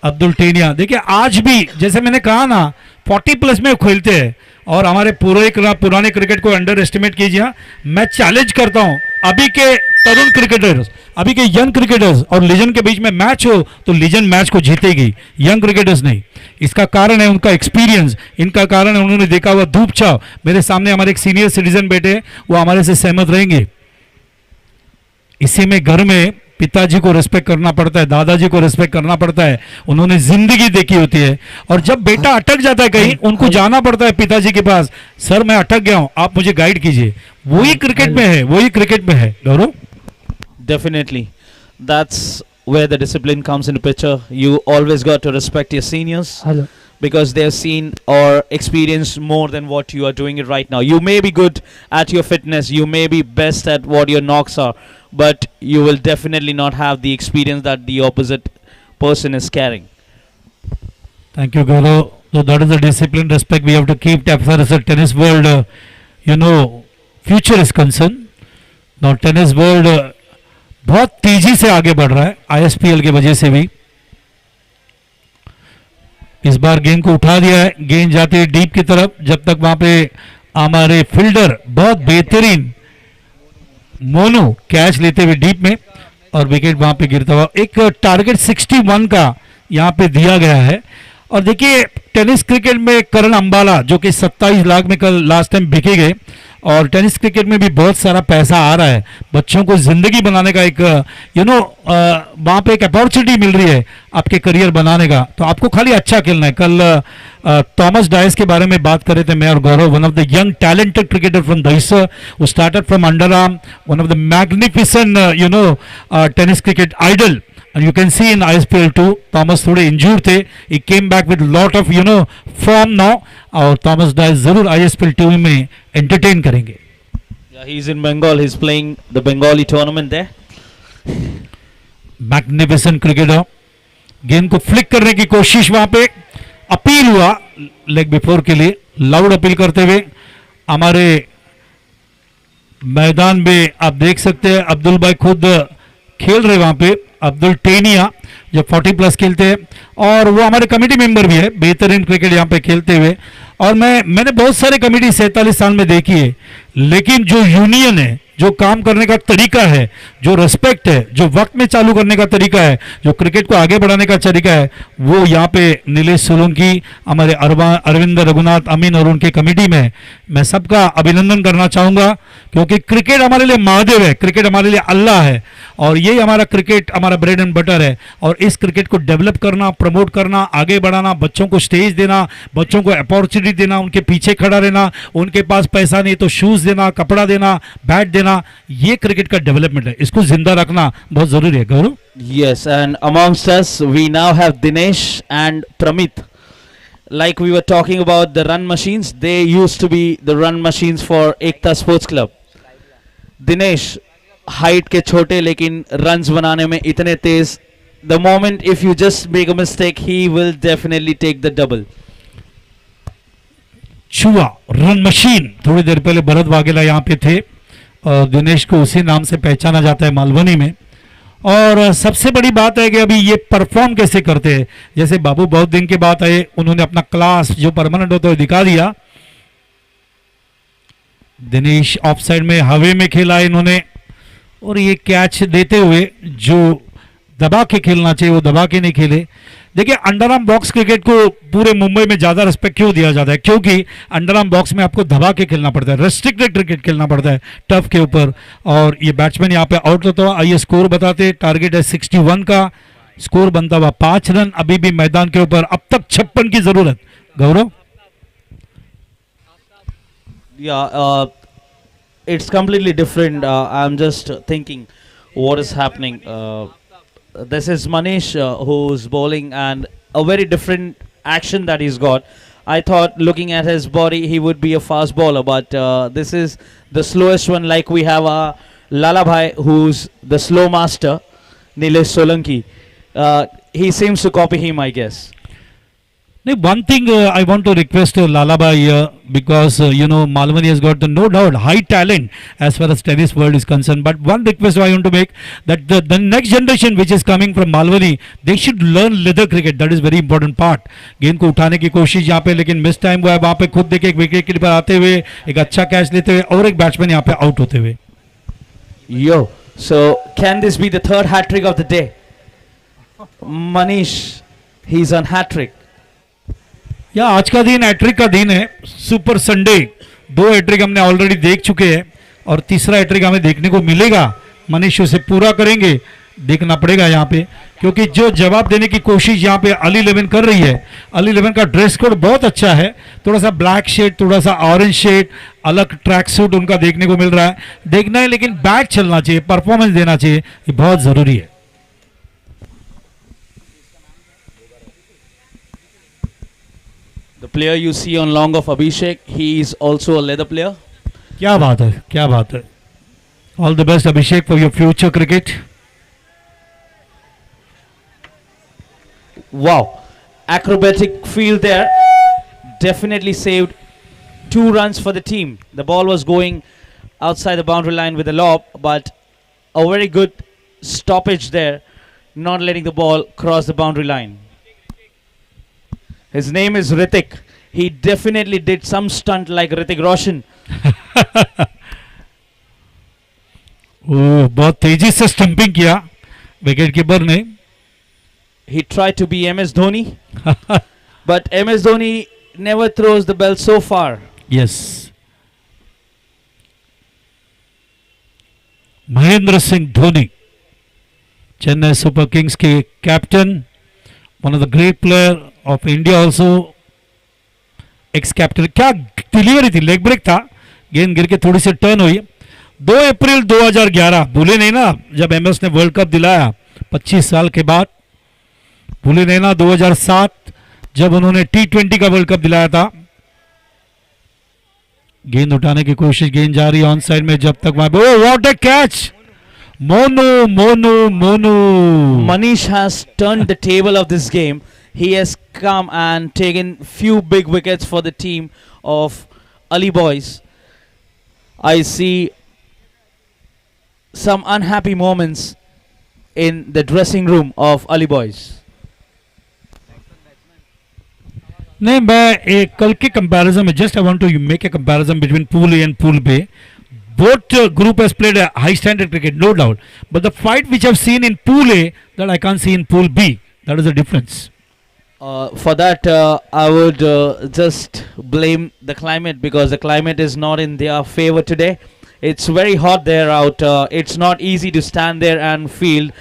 अब्दुल टेनिया देखिए आज भी, जैसे मैंने कहा ना, 40 प्लस में खेलते हैं। और हमारे पुराने क्रिकेट को अंडर एस्टिमेट कीजिए। मैं चैलेंज करता हूं, अभी के तरुण क्रिकेटर्स, अभी के यंग क्रिकेटर्स और लीजेंड के बीच में मैच हो तो लीजेंड मैच को जीतेगी, यंग क्रिकेटर्स नहीं। इसका कारण है उनका एक्सपीरियंस, इनका कारण है उन्होंने देखा हुआ धूप छाव। मेरे सामने हमारे एक सीनियर सिटीजन बैठे, वो हमारे से सहमत रहेंगे। इसी में घर में पिताजी को रिस्पेक्ट करना पड़ता है, दादाजी को रिस्पेक्ट करना पड़ता है, उन्होंने जिंदगी देखी होती है। और जब बेटा अटक जाता है कहीं, उनको जाना पड़ता है पिताजी के पास, सर मैं अटक गया हूं, आप मुझे गाइड कीजिए। वही क्रिकेट में है, वही क्रिकेट में है गौरव। Definitely. That's where the discipline comes into picture. You always got to respect your seniors. Hello. Because they've seen or experienced more than what you are doing it right now. You may be good at your fitness, you may be best at what your knocks are, but you will definitely not have the experience that the opposite person is carrying. Thank you, Gaurav. So that is the discipline, respect we have to keep as far as the tennis world, future is concerned. Now tennis world बहुत तेजी से आगे बढ़ रहा है, ISPL की वजह से भी। इस बार गेंद को उठा दिया है, गेंद जाती है डीप की तरफ, जब तक वहां पे हमारे फील्डर बहुत बेहतरीन मोनू कैच लेते हुए डीप में, और विकेट वहां पे गिरता हुआ। एक टारगेट 61 का यहां पे दिया गया है। और देखिए टेनिस क्रिकेट में करण अंबाला जो कि 27 लाख में कल लास्ट टाइम बिके गए, और टेनिस क्रिकेट में भी बहुत सारा पैसा आ रहा है, बच्चों को जिंदगी बनाने का एक वहां पे एक अपॉर्चुनिटी मिल रही है आपके करियर बनाने का। तो आपको खाली अच्छा खेलना है। कल थॉमस डायस के बारे में बात कर रहे थे मैं और Gaurav, one of the young talented cricketer from Dahisar, वो started from under arm, one of the magnificent tennis cricket idol. And you can see in ISPL 2, Thomas थोड़े इंजूर्ड थे, he came back with lot of form now, और Thomas Dias जरूर ISPL 2 में entertain करेंगे। Yeah, he's in Bengal. He's playing the Bengali tournament there. Magnificent cricketer, गेंद को फ्लिक करने की कोशिश, वहां पे अपील हुआ लेग बिफोर के लिए, लाउड अपील करते हुए हमारे मैदान में आप देख सकते हैं अब्दुल भाई खुद खेल रहे वहां पे, अब्दुल टेनिया जो 40 प्लस खेलते हैं, और वो हमारे कमेटी मेंबर भी है, बेहतरीन क्रिकेट यहाँ पे खेलते हुए। और मैंने बहुत सारे कमेटी 47 साल में देखी है, लेकिन जो यूनियन है, जो काम करने का तरीका है, जो रिस्पेक्ट है, जो वक्त में चालू करने का तरीका है, जो क्रिकेट को आगे बढ़ाने का तरीका है, वो यहाँ पे नीलेश सोलंकी, हमारे अरविंद रघुनाथ अमीन और उनके कमेटी में मैं सबका अभिनंदन करना चाहूँगा। क्योंकि क्रिकेट हमारे लिए महादेव है, क्रिकेट हमारे लिए अल्लाह है, और यही हमारा क्रिकेट हमारा ब्रेड एंड बटर है। और इस क्रिकेट को डेवलप करना, प्रमोट करना, आगे बढ़ाना, बच्चों को स्टेज देना, बच्चों को अपॉर्चुनिटी देना, उनके पीछे खड़ा रहना, उनके पास पैसा नहीं तो शूज़ देना, कपड़ा देना, बैट देना, ये क्रिकेट का डेवलपमेंट है, इसको जिंदा रखना बहुत जरूरी है। गौरव, Yes, and amongst us we now have Dinesh and Pramit. Like we were talking about the run machines, they used to be the run machines for Ekta Sports Club. Dinesh height के छोटे लेकिन रन्स बनाने में इतने तेज, the moment if you just make a mistake he will definitely take the double. छुआ रन मशीन, थोड़ी देर पहले भरत वाघेला यहाँ पे थे, और दिनेश को उसी नाम से पहचाना जाता है मालवनी में। और सबसे बड़ी बात है कि अभी ये परफॉर्म कैसे करते हैं, जैसे बाबू बहुत दिन के बाद आए, उन्होंने अपना क्लास जो परमानेंट होता है दिखा दिया। दिनेश ऑफ साइड में हवे में खेला इन्होंने, और ये कैच देते हुए जो दबा के खेलना चाहिए वो दबा के नहीं खेले। देखिए अंडर आर्म बॉक्स क्रिकेट को पूरे मुंबई में ज्यादा रिस्पेक्ट क्यों दिया जाता है, क्योंकि अंडर आर्म बॉक्स में आपको दबा के खेलना पड़ता है, रेस्ट्रिक्टेड क्रिकेट खेलना पड़ता है टफ के ऊपर, और ये बैट्समैन यहाँ पे आउट होता हुआ। आइए स्कोर बताते, टारगेट है 61 का, स्कोर बनता हुआ 5 रन अभी भी मैदान के ऊपर, अब तक 56 की जरूरत। गौरव, Yeah, it's completely different. I'm just thinking what is happening. This is Manish who's bowling, and a very different action that he's got. I thought looking at his body he would be a fast bowler, but this is the slowest one. Like we have Lalabhai, who's the slow master, Nilesh Solanki. He seems to copy him, I guess. one thing I want to request Lalabhai here, because Malwani has got no doubt high talent as far as tennis world is concerned, but one request I want to make, that the next generation which is coming from Malwani, they should learn leather cricket. That is very important part. गेंद को उठाने की कोशिश यहाँ पे, लेकिन मिस टाइम हुआ है वहाँ पे, खुद देखे एक विकेट कीपर आते हुए एक अच्छा कैच लेते हुए और एक बैट्समैन यहाँ पे आउट होते हुए। Yo, so can this be the third hat trick of the day? Manish, he's on hat trick. या आज का दिन हैट्रिक का दिन है, सुपर संडे। 2 हैट्रिक हमने ऑलरेडी देख चुके हैं और तीसरा हैट्रिक हमें देखने को मिलेगा। मनीष उसे पूरा करेंगे, देखना पड़ेगा यहाँ पे, क्योंकि जो जवाब देने की कोशिश यहाँ पे अली 11 कर रही है। अली 11 का ड्रेस कोड बहुत अच्छा है, थोड़ा सा ब्लैक शेड, थोड़ा सा ऑरेंज शेड, अलग ट्रैक सूट उनका देखने को मिल रहा है। देखना है, लेकिन बैट चलना चाहिए, परफॉर्मेंस देना चाहिए, ये बहुत जरूरी है। The player you see on long of Abhishek, he is also a leather player. क्या बात है, क्या बात है। All the best Abhishek for your future cricket. Wow, acrobatic field there. Definitely saved 2 runs for the team. The ball was going outside the boundary line with a lob, but a very good stoppage there, not letting the ball cross the boundary line. His name is Ritik. He definitely did some stunt like Ritik Roshan. बहुत तेजी से स्टंपिंग किया विकेट कीपर ने। He tried to be MS Dhoni, but MS Dhoni never throws the ball so far. Yes, Mahendra Singh Dhoni, Chennai super kings के captain, one of the great player of India also, ex captain. क्या डिलीवरी थी, लेग ब्रेक था, गेंद गिर के थोड़ी सी टर्न हुई। 2 अप्रैल 2011, भूले नहीं ना, जब एमएस ने वर्ल्ड कप दिलाया 25 साल के बाद। भूले नहीं ना 2007 जब उन्होंने T20 का वर्ल्ड कप दिलाया था। गेंद उठाने की कोशिश, गेंद जा रही ऑन साइड में, जब तक वहां पे, what a catch, Monu Monu Monu. Manish has turned the table of this game. He has come and taken few big wickets for the team of Ali Boys. I see some unhappy moments in the dressing room of Ali Boys. नहीं, मैं एक कल के कंपैरिजन में just I want to make a comparison between pool A and pool B. Both group has played a high standard cricket, no doubt. But the fight which I've seen in Pool A that I can't see in Pool B, that is the difference. For that, I would just blame the climate, because the climate is not in their favor today. It's very hot there out. It's not easy to stand there and field,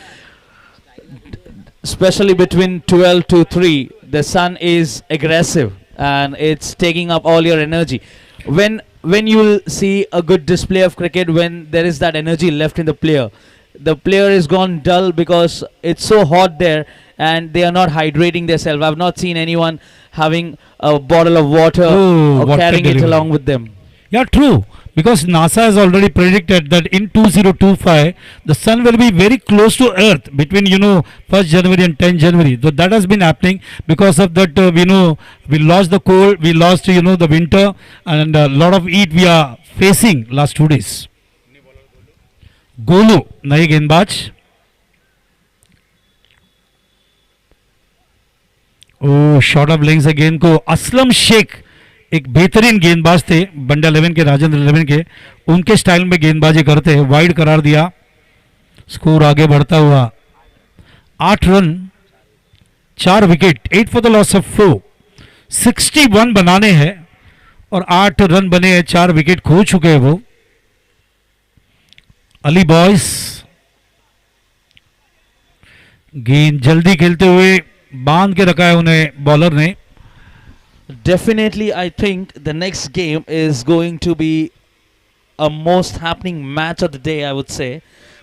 especially between 12 to 3. The sun is aggressive and it's taking up all your energy. When you'll see a good display of cricket, when there is that energy left in the player is gone dull because it's so hot there and they are not hydrating themselves. I've not seen anyone having a bottle of water or water carrying it delivery. along with them. Yeah, true. Because NASA has already predicted that in 2025 the sun will be very close to Earth between 1st January and 10th January. So that has been happening. Because of that, we lost the cold, we lost the winter, and a lot of heat we are facing last 2 days. Golu नए गेंदबाज, ओ शॉर्ट ऑफ लेग से गेंद को असलम शेख एक बेहतरीन गेंदबाज थे, बंडा 11 के, राजेंद्र 11 के, उनके स्टाइल में गेंदबाजी करते हैं, वाइड करार दिया। स्कोर आगे बढ़ता हुआ 8 run 4 wicket, 8 for the loss of 4, 61 बनाने हैं और 8 रन बने हैं, 4 विकेट खो चुके हैं वो। अली बॉयज गेंद जल्दी खेलते हुए बांध के रखा है उन्हें बॉलर ने। Definitely, I think the next game is going to be a most happening match of the day, I would say,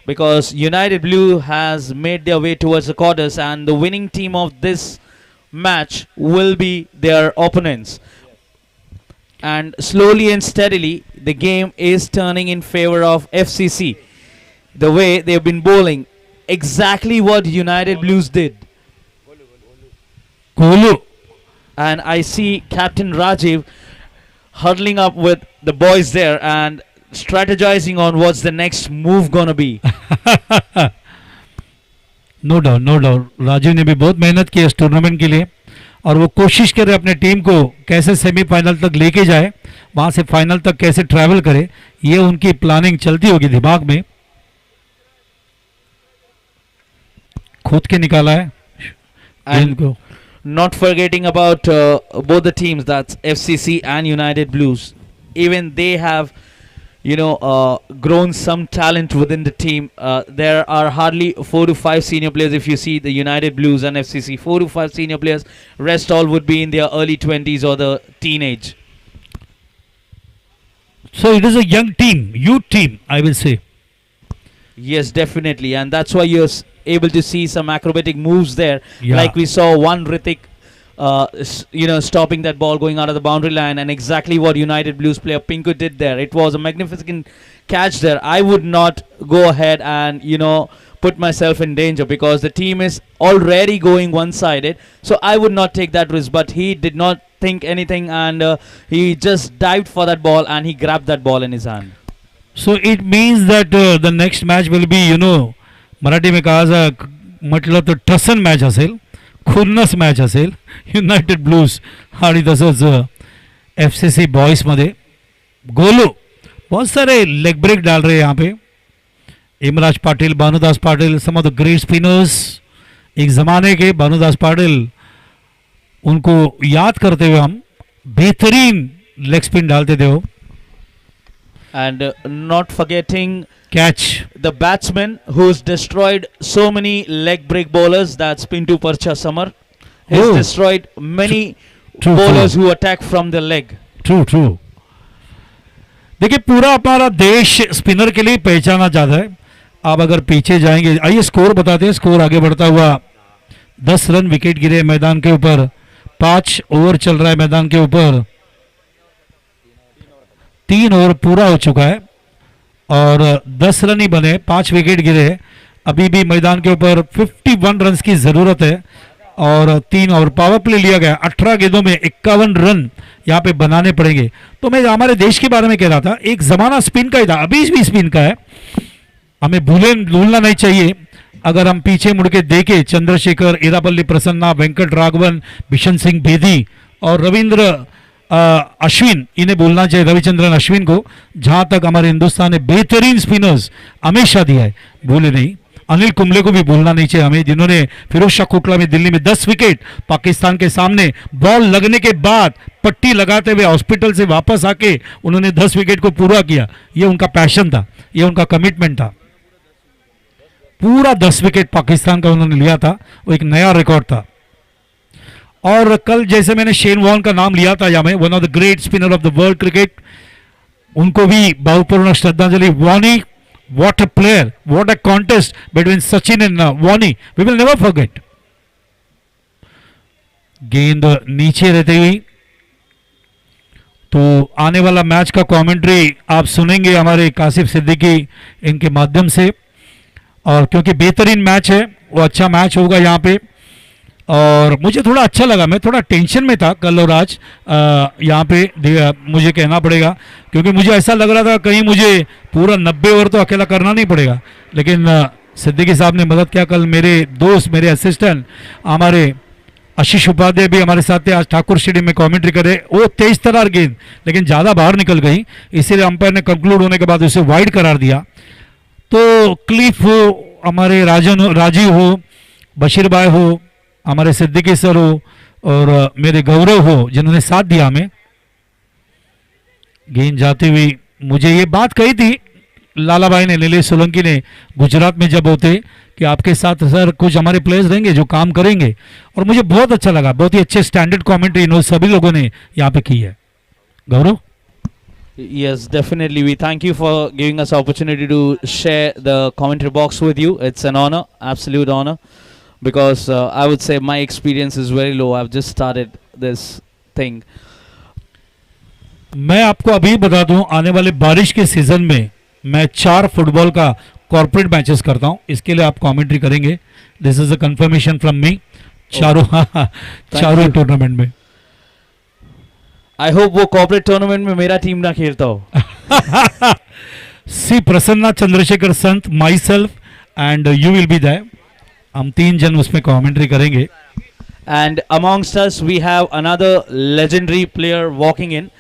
because United Blue has made their way towards the quarters, and the winning team of this match will be their opponents. And slowly and steadily, the game is turning in favor of FCC. The way they've been bowling, exactly what United Blues did. कोहलू, And I see Captain Rajiv huddling up with the boys there and strategizing on what's the next move gonna be. No doubt, no doubt, Rajiv ने भी बहुत मेहनत की इस टूर्नामेंट के लिए और वो कोशिश करे अपने टीम को कैसे सेमीफाइनल तक लेके जाए, वहां से फाइनल तक कैसे ट्रैवल करे, ये उनकी प्लानिंग चलती होगी दिमाग में। खोद के निकाला है गेंद And को। not forgetting about both the teams, that's FCC and United Blues. Even they have, grown some talent within the team. There are hardly 4 to 5 senior players if you see the United Blues and FCC. 4 to 5 senior players. Rest all would be in their early 20s or the teenage. So it is a young team, youth team, I will say. Yes, definitely, and that's why you're able to see some acrobatic moves there. Yeah. Like we saw one Ritik, stopping that ball going out of the boundary line, and exactly what United Blues player Pinku did there. It was a magnificent catch there. I would not go ahead and put myself in danger because the team is already going one-sided. So I would not take that risk. But he did not think anything, and he just dived for that ball and he grabbed that ball in his hand. So it means that the next match will be, Marathi में कहा जा म्हटलं तर टसन मॅच असेल, खुन्नस मॅच असेल युनायटेड ब्लूज आणि तसंच FCC बॉयज मध्ये। गोलू बहुत सारे लेग ब्रेक डाल रहे हैं यहाँ पे, इमराज पाटिल, भानुदास पाटिल, सम ऑफ द ग्रेट स्पिनर्स, एक ज़माने के भानुदास पाटिल, उनको याद करते हुए हम बेहतरीन लेग स्पिन डालते थे वो। And not forgetting catch, the batsman who's destroyed so many leg break bowlers, that's Pintu Parcha Samar. He's Oh. destroyed many True, bowlers true. who attack from the leg. True true. देखिए पूरा हमारा देश स्पिनर के लिए पहचाना जाता है। आप अगर पीछे जाएंगे, आइए स्कोर बताते हैं। स्कोर आगे बढ़ता हुआ 10 रन विकेट गिरे मैदान के ऊपर, 5 ओवर चल रहा है मैदान के ऊपर, 3 ओवर पूरा हो चुका है और 10 रन ही बने, 5 विकेट गिरे। अभी भी मैदान के ऊपर 51 रन की जरूरत है और 3 ओवर पावर प्ले लिया गया। 18 गेंदों में 51 रन यहाँ पे बनाने पड़ेंगे। तो मैं हमारे देश के बारे में कह रहा था, एक जमाना स्पिन का ही था, अभी भी स्पिन का है, हमें भूलना नहीं चाहिए। अगर हम पीछे मुड़ के देखें, चंद्रशेखर, इरापल्ली प्रसन्ना, वेंकट राघवन, बिशन सिंह बेदी और रविंद्र अश्विन, इन्हें बोलना चाहिए, रविचंद्रन अश्विन को। जहां तक हमारे हिंदुस्तान ने बेहतरीन स्पिनर्स हमेशा दिया है, भूले नहीं। अनिल कुंबले को भी भूलना नहीं चाहिए हमें, जिन्होंने फिरोज शाह कोटला में दिल्ली में 10 विकेट पाकिस्तान के सामने बॉल लगने के बाद पट्टी लगाते हुए हॉस्पिटल से वापस आके उन्होंने 10 विकेट को पूरा किया। ये उनका पैशन था, ये उनका कमिटमेंट था। पूरा 10 विकेट पाकिस्तान का उन्होंने लिया था, वो एक नया रिकॉर्ड था। और कल जैसे मैंने शेन वॉर्न का नाम लिया था यहाँ में, one of the great spinner of the world cricket, उनको भी भावपूर्ण श्रद्धांजलि। वॉनी, what a player, what a contest between Sachin and Wani, we will never forget. गेंद नीचे रहते हुई, तो आने वाला मैच का कमेंट्री आप सुनेंगे हमारे कासिफ सिद्दीकी इनके माध्यम से, और क्योंकि बेहतरीन मैच है, वो अच्छा मैच होगा यहाँ पे। और मुझे थोड़ा अच्छा लगा, मैं थोड़ा टेंशन में था कल और आज यहाँ पे, मुझे कहना पड़ेगा, क्योंकि मुझे ऐसा लग रहा था कहीं मुझे पूरा 90 ओवर तो अकेला करना नहीं पड़ेगा। लेकिन सिद्दीकी साहब ने मदद किया। कल मेरे दोस्त, मेरे असिस्टेंट, हमारे आशीष उपाध्याय भी हमारे साथ थे, आज ठाकुर स्टेडियम में कमेंट्री करे। वो तेज तरार गेंद लेकिन ज़्यादा बाहर निकल गई, इसीलिए अंपायर ने कंक्लूड होने के बाद उसे वाइड करार दिया। तो क्लिफ हो, हमारे राजीव हो, बशीर भाई हो, हमारे सिद्दीकी सर हो और मेरे गौरव हो जिन्होंने साथ दिया हमें। गेंद जाती हुई, मुझे ये बात कही थी लाला भाई ने, नीलेश सोलंकी ने, गुजरात में जब होते कि आपके साथ सर कुछ हमारे प्लेयर्स रहेंगे जो काम करेंगे, और मुझे बहुत अच्छा लगा। बहुत ही अच्छे स्टैंडर्ड कमेंट्री इन सभी लोगों ने यहाँ पे की है। गौरव। Yes, definitely. We thank you for giving us opportunity to share the commentary box with you. It's an honor, absolute honor, because I would say my experience is very low. I've just started this thing. मैं आपको अभी बता दूं, आने वाले बारिश के सीजन में मैं 4 फुटबॉल का कॉर्पोरेट मैचेस करता हूं, इसके लिए आप कमेंट्री करेंगे। This is a confirmation from me. चारों टूर्नामेंट में। I hope वो कॉर्पोरेट टूर्नामेंट में मेरा टीम ना खेलता हो। सी प्रसन्ना, चंद्रशेखर संत, myself and you will be there. हम 3 जन उसमें कमेंट्री करेंगे। And amongst us we have another legendary player walking in,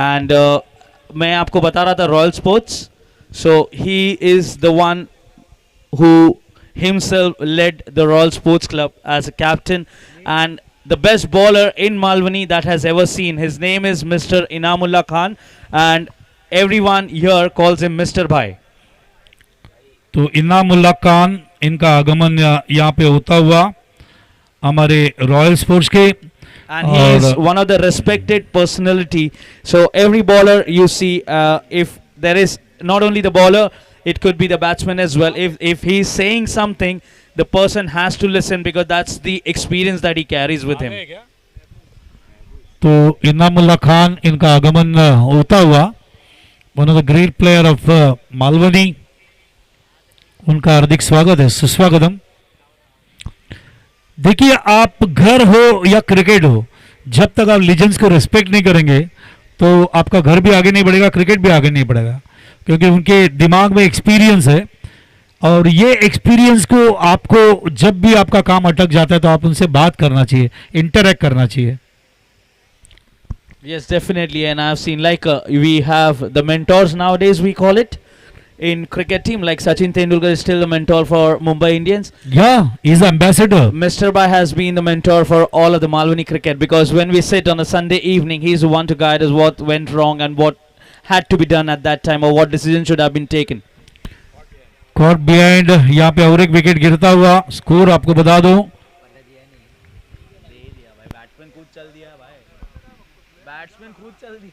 and मैं आपको बता रहा था royal sports, so he is the one who himself led the Royal Sports Club as a captain and the best bowler in Malvani that has ever seen. His name is Mr. Inamullah Khan and everyone here calls him Mr. Bhai. तो इनामुल्ला खान, इनका आगमन यहाँ पे होता हुआ हमारे रॉयल स्पोर्ट्स के, And he is one of the respected personality. So every bowler you see, if there is not only the bowler, it could be the batsman as well. If he is saying something, the person has to listen because that's the experience that he carries with him. तो इनामुल्ला खान, इनका आगमन होता हुआ, one of the great player of Malvani, उनका हार्दिक स्वागत है, सुस्वागतम। देखिए, आप घर हो या क्रिकेट हो, जब तक आप लीजेंड्स को रिस्पेक्ट नहीं करेंगे तो आपका घर भी आगे नहीं बढ़ेगा, क्रिकेट भी आगे नहीं बढ़ेगा, क्योंकि उनके दिमाग में एक्सपीरियंस है। और ये एक्सपीरियंस को आपको जब भी आपका काम अटक जाता है तो आप उनसे बात करना चाहिए, इंटरेक्ट करना चाहिए। Yes, definitely. And I've seen like we have the mentors nowadays, we call it in cricket team, like Sachin Tendulkar is still the mentor for Mumbai Indians. Yeah, he's the ambassador. Mr. Bhai has been the mentor for all of the Malvani cricket, because when we sit on a Sunday evening, he's the one to guide us what went wrong and what had to be done at that time or what decision should have been taken. Caught behind, यहाँ पे और एक विकेट गिरता हुआ। स्कोर आपको बता दूं, बैट्समैन खुद चल दिया भाई, बैट्समैन खुद चल दिया।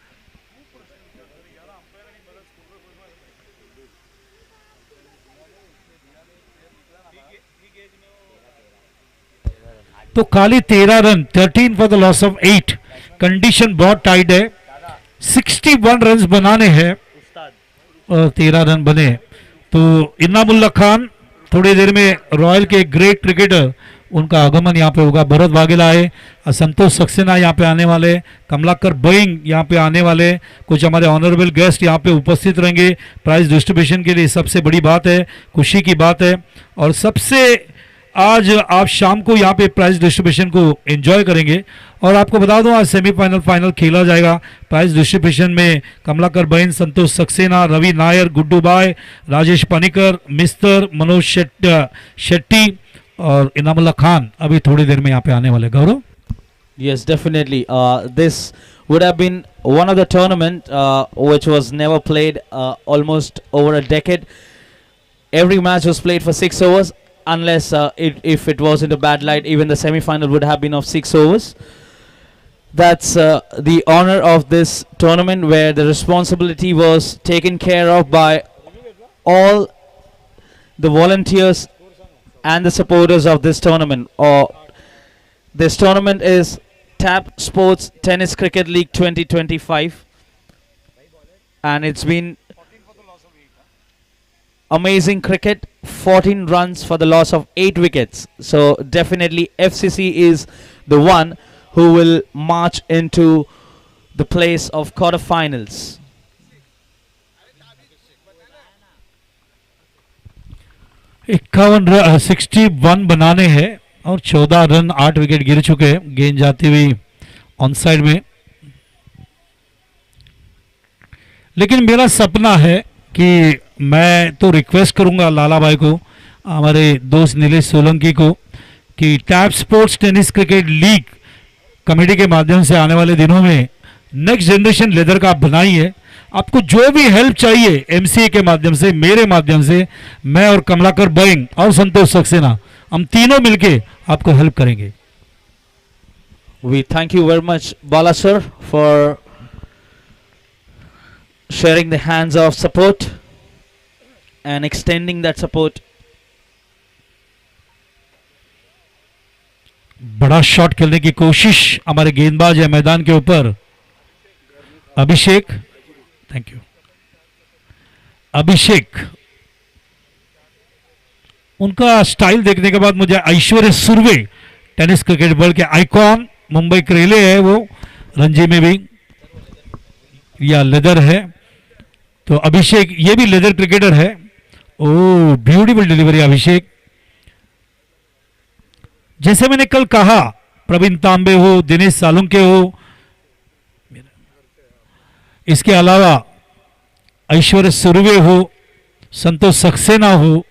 तो खाली 13 run, 13 for the loss of 8। Condition बहुत टाइट है, 61 रन बनाने हैं और 13 रन बने। तो इनामुल्ला खान थोड़ी देर में रॉयल के ग्रेट क्रिकेटर, उनका आगमन यहाँ पे होगा। भरत वाघेला आए, संतोष सक्सेना यहाँ पे आने वाले, कमलाकर बइंग यहाँ पे आने वाले, कुछ हमारे ऑनरेबल गेस्ट यहाँ पे उपस्थित रहेंगे प्राइज डिस्ट्रीब्यूशन के लिए। सबसे बड़ी बात है, खुशी की बात है, और सबसे आज आप शाम को यहाँ पे प्राइज डिस्ट्रीब्यूशन को एंजॉय करेंगे। और आपको बता दूं, आज सेमीफाइनल फाइनल खेला जाएगा। प्राइज डिस्ट्रीब्यूशन में कमलाकर बहन, संतोष सक्सेना, रवि नायर, गुड्डू बाय, राजेश पनिकर, मिस्टर मनोज शेट्टी और इनामुल्ला खान अभी थोड़ी देर में यहाँ पे आने वाले। गौरव। Yes, definitely. This would have been one of the tournament which was never played almost over a decade. Every match was played for 6 overs. Unless if it was in a bad light, even the semi-final would have been of 6 overs. That's the honor of this tournament, where the responsibility was taken care of by all the volunteers and the supporters of this tournament. This tournament is TAP Sports Tennis Cricket League 2025, and it's been amazing cricket. 14 runs for the loss of 8 wickets. So definitely FCC is the one who will march into the place of quarterfinals. 61 बनाने हैं और 14 रन, 8 विकेट गिर चुके हैं। गेंद जाती हुई ऑन साइड में। लेकिन मेरा सपना है कि मैं तो रिक्वेस्ट करूंगा लाला भाई को, हमारे दोस्त नीलेश सोलंकी को, कि tap sports tennis cricket league committee के माध्यम से आने वाले दिनों में नेक्स्ट जनरेशन लेदर का आप बनाइए। आपको जो भी हेल्प चाहिए एमसीए के माध्यम से, मेरे माध्यम से, मैं और कमलाकर बोइंग और संतोष सक्सेना, हम तीनों मिलके आपको हेल्प करेंगे। We thank you very much, Bala sir, for sharing the hands of support and extending that support. बड़ा शॉट खेलने की कोशिश हमारे गेंदबाज है मैदान के ऊपर, अभिषेक। थैंक यू अभिषेक। उनका स्टाइल देखने के बाद मुझे Aishwarya Surve, tennis cricket world के आइकॉन, मुंबई क्रेले है वो, रणजी में भी या लेदर है, तो अभिषेक ये भी लेदर क्रिकेटर है। ओ ब्यूटीफुल डिलीवरी अभिषेक। जैसे मैंने कल कहा, प्रवीण तांबे हो, दिनेश सालुंके हो, इसके अलावा ऐश्वर्या सुरवे हो, संतोष सक्सेना हो,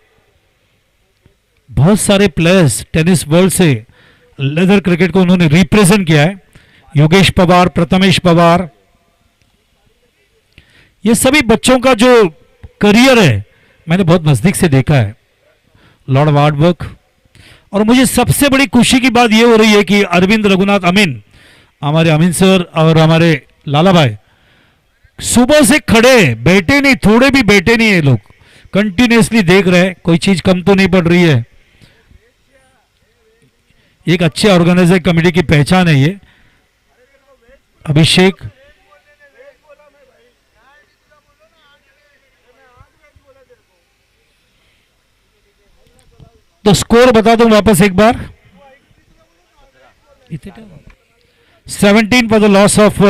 बहुत सारे प्लेयर्स टेनिस वर्ल्ड से लेदर क्रिकेट को उन्होंने रिप्रेजेंट किया है। योगेश पवार, प्रथमेश पवार, ये सभी बच्चों का जो करियर है मैंने बहुत नजदीक से देखा है, लॉर्ड ऑफ हार्ड वर्क। और मुझे सबसे बड़ी खुशी की बात यह हो रही है कि अरविंद रघुनाथ अमीन, हमारे अमीन सर और हमारे लाला भाई सुबह से खड़े, बैठे नहीं, थोड़े भी बैठे नहीं है, लोग कंटिन्यूसली देख रहे हैं, कोई चीज कम तो नहीं पड़ रही है। एक अच्छे ऑर्गेनाइजर कमेटी की पहचान है ये। अभिषेक, तो स्कोर बता दूं वापस एक बार, 17 for the loss of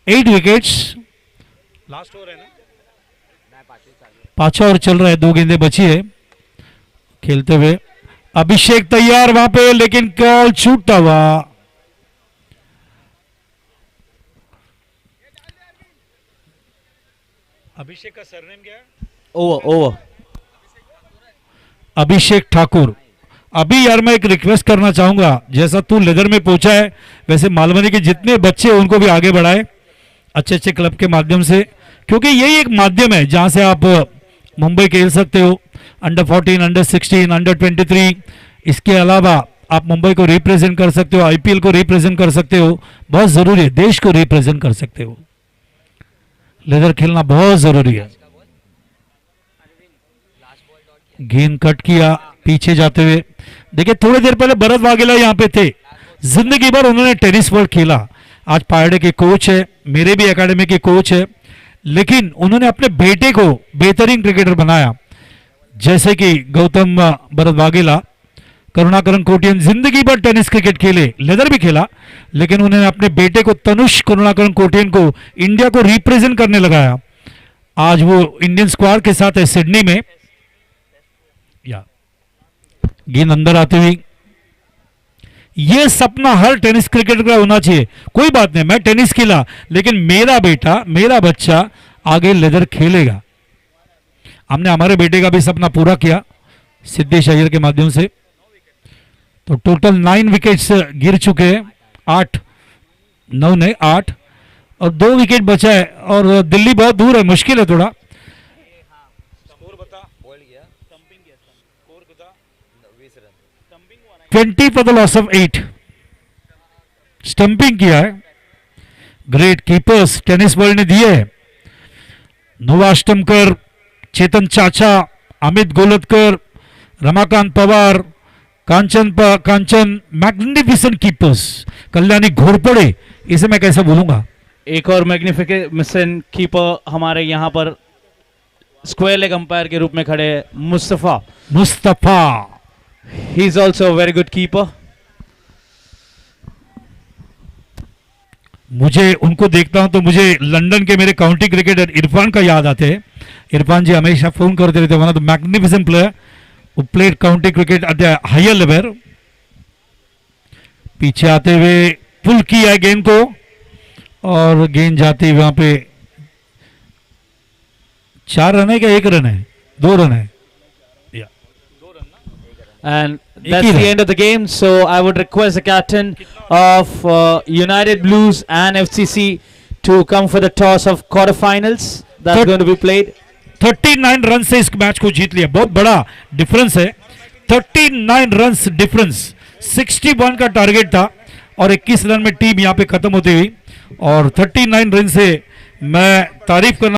8 wickets. Last over है ना, पांचवा ओवर चल रहा है, 2 गेंदें बची है खेलते हुए। अभिषेक तैयार वहां पे, लेकिन कॉल छूटता हुआ। अभिषेक का सरनेम क्या है? Over. अभिषेक ठाकुर। अभी यार मैं एक रिक्वेस्ट करना चाहूंगा, जैसा तू लेदर में पहुंचा है वैसे मालवनी के जितने बच्चे हैं उनको भी आगे बढ़ाए अच्छे अच्छे क्लब के माध्यम से, क्योंकि यही एक माध्यम है जहां से आप मुंबई खेल सकते हो, अंडर 14, अंडर 16, अंडर 23। इसके अलावा आप मुंबई को रिप्रेजेंट कर सकते हो, आईपीएल को रिप्रेजेंट कर सकते हो, बहुत जरूरी है, देश को रिप्रेजेंट कर सकते हो। लेदर खेलना बहुत जरूरी है। गेंद कट किया पीछे जाते हुए। देखिए थोड़ी देर पहले भरत वाघेला यहां पे थे, जिंदगी भर उन्होंने टेनिस वर्ल्ड खेला, आज पायडे के कोच है, मेरे भी एकेडमी के कोच है, लेकिन उन्होंने अपने बेटे को बेहतरीन क्रिकेटर बनाया। जैसे कि गौतम भरत वाघेला, करुणाकरन कोटियन जिंदगी भर टेनिस क्रिकेट खेले, लेदर भी खेला, लेकिन उन्होंने अपने बेटे को तनुष करुणाकरन कोटियन को इंडिया को रिप्रेजेंट करने लगाया। आज वो इंडियन स्क्वाड के साथ है सिडनी में। या गेंद अंदर आती हुई, ये सपना हर टेनिस क्रिकेटर का होना चाहिए। कोई बात नहीं, मैं टेनिस खेला, लेकिन मेरा बेटा, मेरा बच्चा आगे लेदर खेलेगा। हमने हमारे बेटे का भी सपना पूरा किया सिद्धेश अय्यर के माध्यम से। तो टोटल 9 विकेट्स गिर चुके हैं, 8 और 2 विकेट बचा है, और दिल्ली बहुत दूर है, मुश्किल है थोड़ा। 20 for the loss of 8, stumping किया है। ग्रेट कीपर्स टेनिस वर्ल्ड ने दिए है, नोवा अष्टमकर, चेतन चाचा, अमित गोलतकर, रमाकांत पवार, कांचन, मैग्निफिसेंट कीपर्स। कल्याणी घोरपड़े, इसे मैं कैसे बोलूंगा। एक और मैग्निफिसेंट कीपर हमारे यहाँ पर स्क्वायर लेग अंपायर के रूप में खड़े हैं, Mustafa. He is also a very good keeper. मुझे उनको देखता हूं तो मुझे लंदन के मेरे काउंटी क्रिकेटर इरफान का याद आते हैं। इरफान जी हमेशा फोन करते रहते, one of the magnificent player who played county cricket at the higher level. पीछे आते हुए पुल किया है गेंद को, और गेंद जाती वहां पे 4 रन है क्या 1 रन है? 2 रन है, And ही that's the रहा। end of the game. So I would request the captain of United Blues and FCC to come for the toss of quarterfinals that's Third- going to be played. 39 run से इस मैच को जीत लिया, बहुत बड़ा डिफरेंस है। 39 रन डिफरेंस, 61 का टारगेट था और 21 रन में टीम यहाँ पे खत्म होती हुई, और 39 रन से मैं तारीफ करना